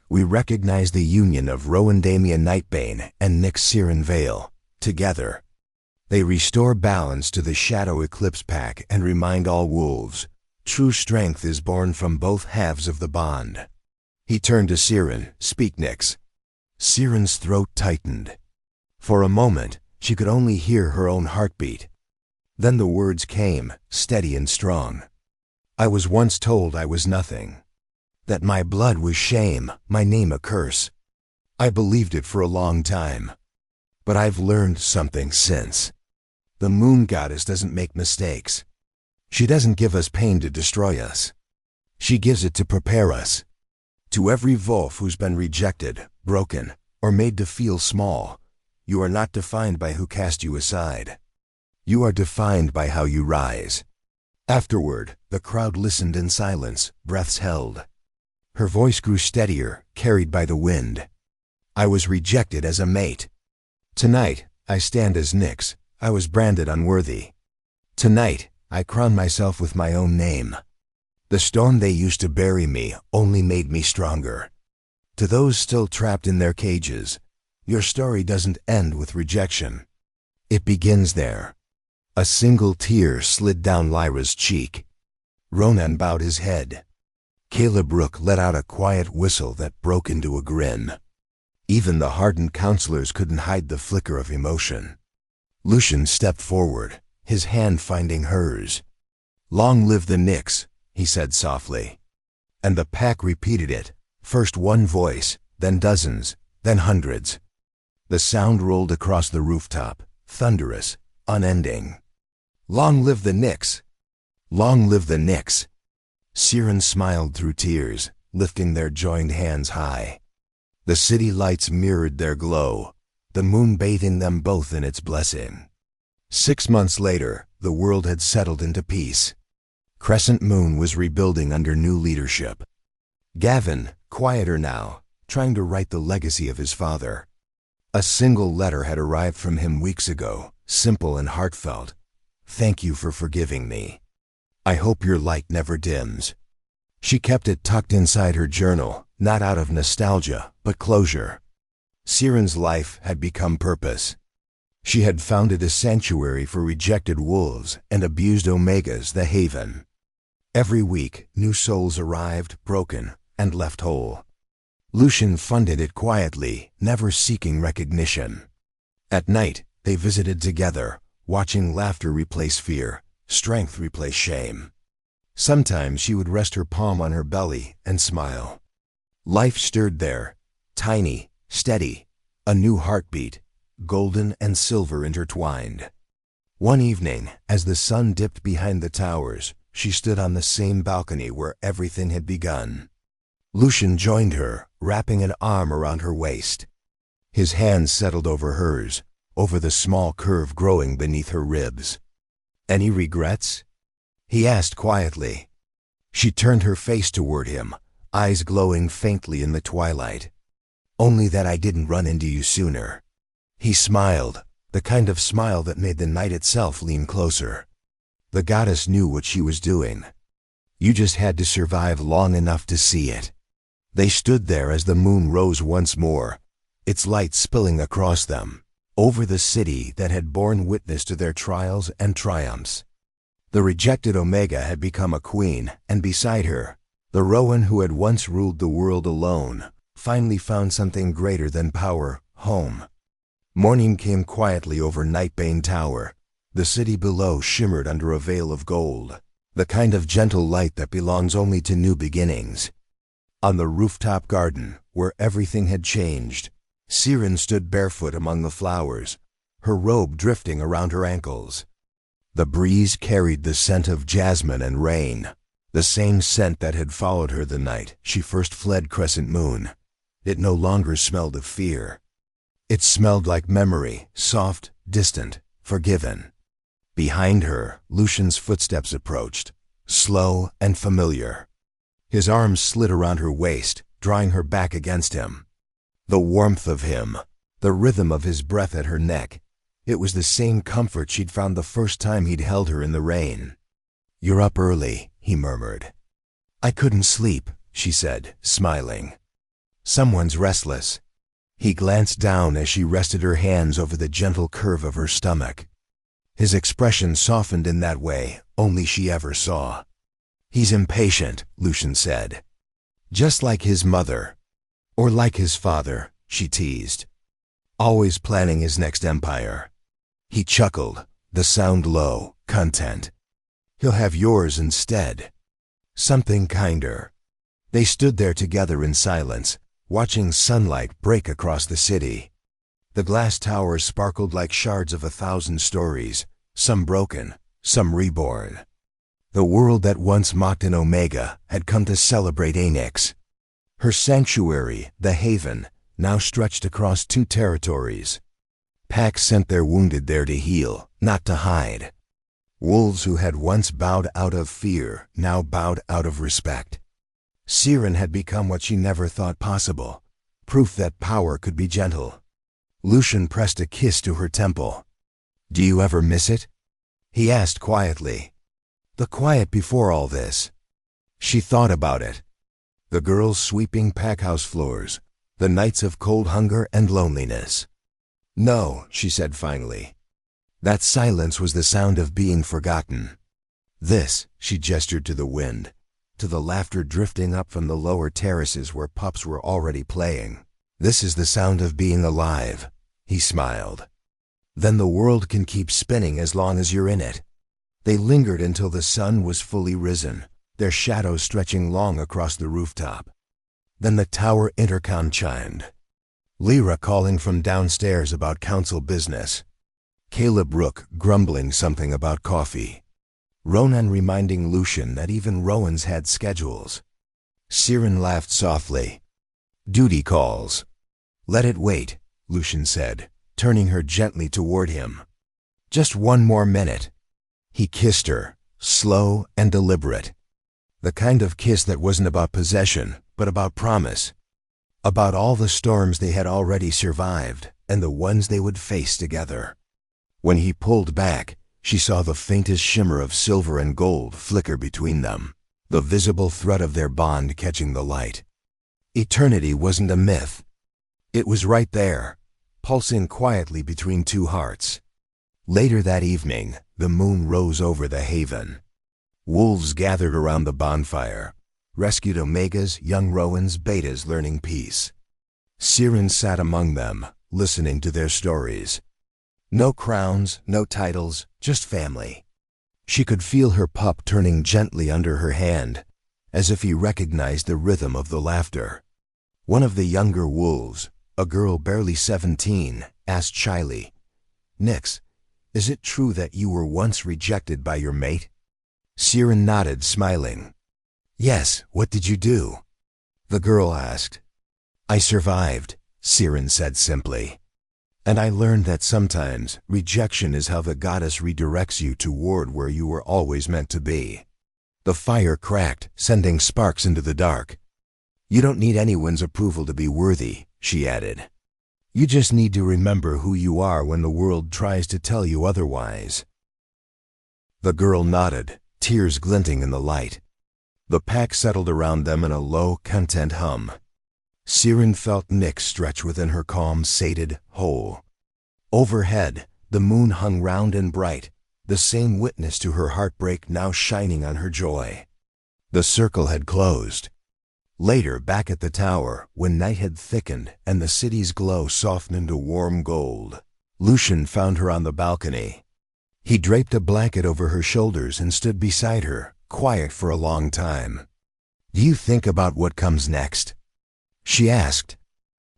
"we recognize the union of Rowan Lucian Nightbane and Nyx Siren Vale, together. They restore balance to the Shadow Eclipse Pack and remind all wolves, true strength is born from both halves of the bond." He turned to Siren. "Speak, Nyx." Siren's throat tightened. For a moment, she could only hear her own heartbeat. Then the words came, steady and strong. "I was once told I was nothing. That my blood was shame, my name a curse. I believed it for a long time. But I've learned something since. The moon goddess doesn't make mistakes. She doesn't give us pain to destroy us. She gives it to prepare us. To every Wolf who's been rejected, broken, or made to feel small, you are not defined by who cast you aside. You are defined by how you rise." Afterward, the crowd listened in silence, breaths held. Her voice grew steadier, carried by the wind. "I was rejected as a mate. Tonight, I stand as Nyx. I was branded unworthy. Tonight, I crown myself with my own name. The stone they used to bury me only made me stronger. To those still trapped in their cages, your story doesn't end with rejection. It begins there." A single tear slid down Lyra's cheek. Ronan bowed his head. Caleb Rook let out a quiet whistle that broke into a grin. Even the hardened counselors couldn't hide the flicker of emotion. Lucian stepped forward, his hand finding hers. "Long live the Nix," he said softly. And the pack repeated it, first one voice, then dozens, then hundreds. The sound rolled across the rooftop, thunderous, unending. "Long live the Nix! Long live the Nix!" Siren smiled through tears, lifting their joined hands high. The city lights mirrored their glow, the moon bathing them both in its blessing. 6 months later, the world had settled into peace. Crescent Moon was rebuilding under new leadership. Gavin, quieter now, trying to write the legacy of his father. A single letter had arrived from him weeks ago, simple and heartfelt. "Thank you for forgiving me. I hope your light never dims." She kept it tucked inside her journal, not out of nostalgia, but closure. Siren's life had become purpose. She had founded a sanctuary for rejected wolves and abused Omegas, the Haven. Every week, new souls arrived, broken, and left whole. Lucian funded it quietly, never seeking recognition. At night, they visited together, watching laughter replace fear, strength replace shame. Sometimes she would rest her palm on her belly and smile. Life stirred there, tiny, steady, a new heartbeat, golden and silver intertwined. One evening, as the sun dipped behind the towers, she stood on the same balcony where everything had begun. Lucian joined her, wrapping an arm around her waist. His hands settled over hers, over the small curve growing beneath her ribs. "Any regrets?" he asked quietly. She turned her face toward him, eyes glowing faintly in the twilight. "Only that I didn't run into you sooner." He smiled, the kind of smile that made the night itself lean closer. The goddess knew what she was doing. You just had to survive long enough to see it. They stood there as the moon rose once more, its light spilling across them, over the city that had borne witness to their trials and triumphs. The rejected Omega had become a queen, and beside her, the Rowan who had once ruled the world alone, finally found something greater than power, home. Morning came quietly over Nightbane Tower. The city below shimmered under a veil of gold, the kind of gentle light that belongs only to new beginnings. On the rooftop garden, where everything had changed, Siren stood barefoot among the flowers, her robe drifting around her ankles. The breeze carried the scent of jasmine and rain, the same scent that had followed her the night she first fled Crescent Moon. It no longer smelled of fear. It smelled like memory, soft, distant, forgiven. Behind her, Lucian's footsteps approached, slow and familiar. His arms slid around her waist, drawing her back against him. The warmth of him, the rhythm of his breath at her neck, it was the same comfort she'd found the first time he'd held her in the rain. "You're up early," he murmured. "I couldn't sleep," she said, smiling. "Someone's restless." He glanced down as she rested her hands over the gentle curve of her stomach. His expression softened in that way only she ever saw. "He's impatient," Lucian said. "Just like his mother. Or like his father," she teased. "Always planning his next empire." He chuckled, the sound low, content. "He'll have yours instead. Something kinder." They stood there together in silence, watching sunlight break across the city. The glass towers sparkled like shards of 1,000 stories, some broken, some reborn. The world that once mocked an Omega had come to celebrate Anix. Her sanctuary, the Haven, now stretched across 2 territories. Packs sent their wounded there to heal, not to hide. Wolves who had once bowed out of fear now bowed out of respect. Siren had become what she never thought possible, proof that power could be gentle. Lucian pressed a kiss to her temple. "Do you ever miss it?" he asked quietly. The quiet before all this. She thought about it. The girls sweeping packhouse floors, the nights of cold hunger and loneliness. "No," she said finally. That silence was the sound of being forgotten. This, she gestured to the wind, to the laughter drifting up from the lower terraces where pups were already playing. "This is the sound of being alive," he smiled. Then the world can keep spinning as long as you're in it. They lingered until the sun was fully risen, their shadows stretching long across the rooftop. Then the tower intercom chimed. Lyra calling from downstairs about council business. Caleb Rook grumbling something about coffee. Ronan reminding Lucian that even Rowan's had schedules. Siren laughed softly. Duty calls. Let it wait, Lucian said, turning her gently toward him. Just one more minute. He kissed her, slow and deliberate. The kind of kiss that wasn't about possession, but about promise. About all the storms they had already survived, and the ones they would face together. When he pulled back, she saw the faintest shimmer of silver and gold flicker between them, the visible thread of their bond catching the light. Eternity wasn't a myth. It was right there, pulsing quietly between two hearts. Later that evening, the moon rose over the haven. Wolves gathered around the bonfire, rescued omegas, young Rowans, betas learning peace. Siren sat among them, listening to their stories. No crowns, no titles, just family. She could feel her pup turning gently under her hand, as if he recognized the rhythm of the laughter. One of the younger wolves, a girl barely 17, asked shyly, Nix, is it true that you were once rejected by your mate? Siren nodded, smiling. Yes, what did you do? The girl asked. I survived, Siren said simply. And I learned that sometimes rejection is how the goddess redirects you toward where you were always meant to be. The fire cracked, sending sparks into the dark. You don't need anyone's approval to be worthy, she added. You just need to remember who you are when the world tries to tell you otherwise. The girl nodded, tears glinting in the light. The pack settled around them in a low, content hum. Siren felt Nix stretch within her calm, sated whole. Overhead, the moon hung round and bright, the same witness to her heartbreak now shining on her joy. The circle had closed. Later, back at the tower, when night had thickened and the city's glow softened into warm gold, Lucian found her on the balcony. He draped a blanket over her shoulders and stood beside her, quiet for a long time. Do you think about what comes next? She asked.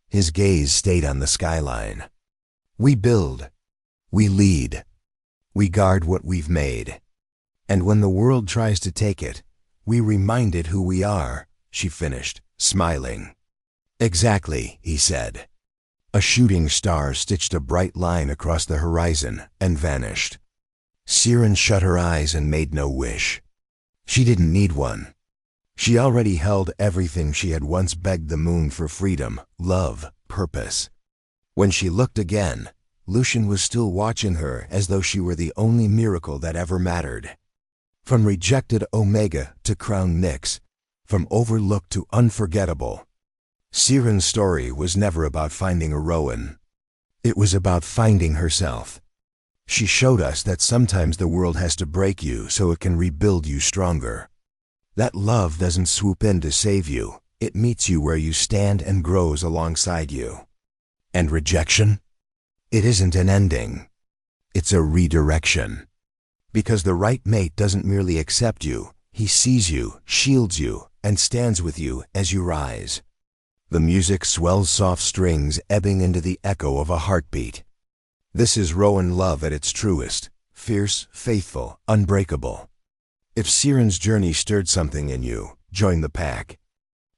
His gaze stayed on the skyline. We build. We lead. We guard what we've made. And when the world tries to take it, we remind it who we are, she finished, smiling. Exactly, he said. A shooting star stitched a bright line across the horizon and vanished. Siren shut her eyes and made no wish. She didn't need one. She already held everything she had once begged the moon for: freedom, love, purpose. When she looked again, Lucian was still watching her as though she were the only miracle that ever mattered. From rejected Omega to crowned Nix, from overlooked to unforgettable, Siren's story was never about finding a Rowan. It was about finding herself. She showed us that sometimes the world has to break you so it can rebuild you stronger. That love doesn't swoop in to save you. It meets you where you stand and grows alongside you. And rejection? It isn't an ending. It's a redirection. Because the right mate doesn't merely accept you, he sees you, shields you, and stands with you as you rise. The music swells soft strings ebbing into the echo of a heartbeat. This is Rowan love at its truest, fierce, faithful, unbreakable. If Siren's journey stirred something in you, join the pack.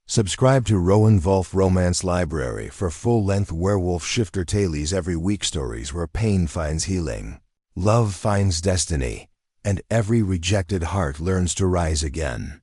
Subscribe to Rowan Wolf Romance Library for full-length werewolf shifter tales every week, stories where pain finds healing, love finds destiny, and every rejected heart learns to rise again.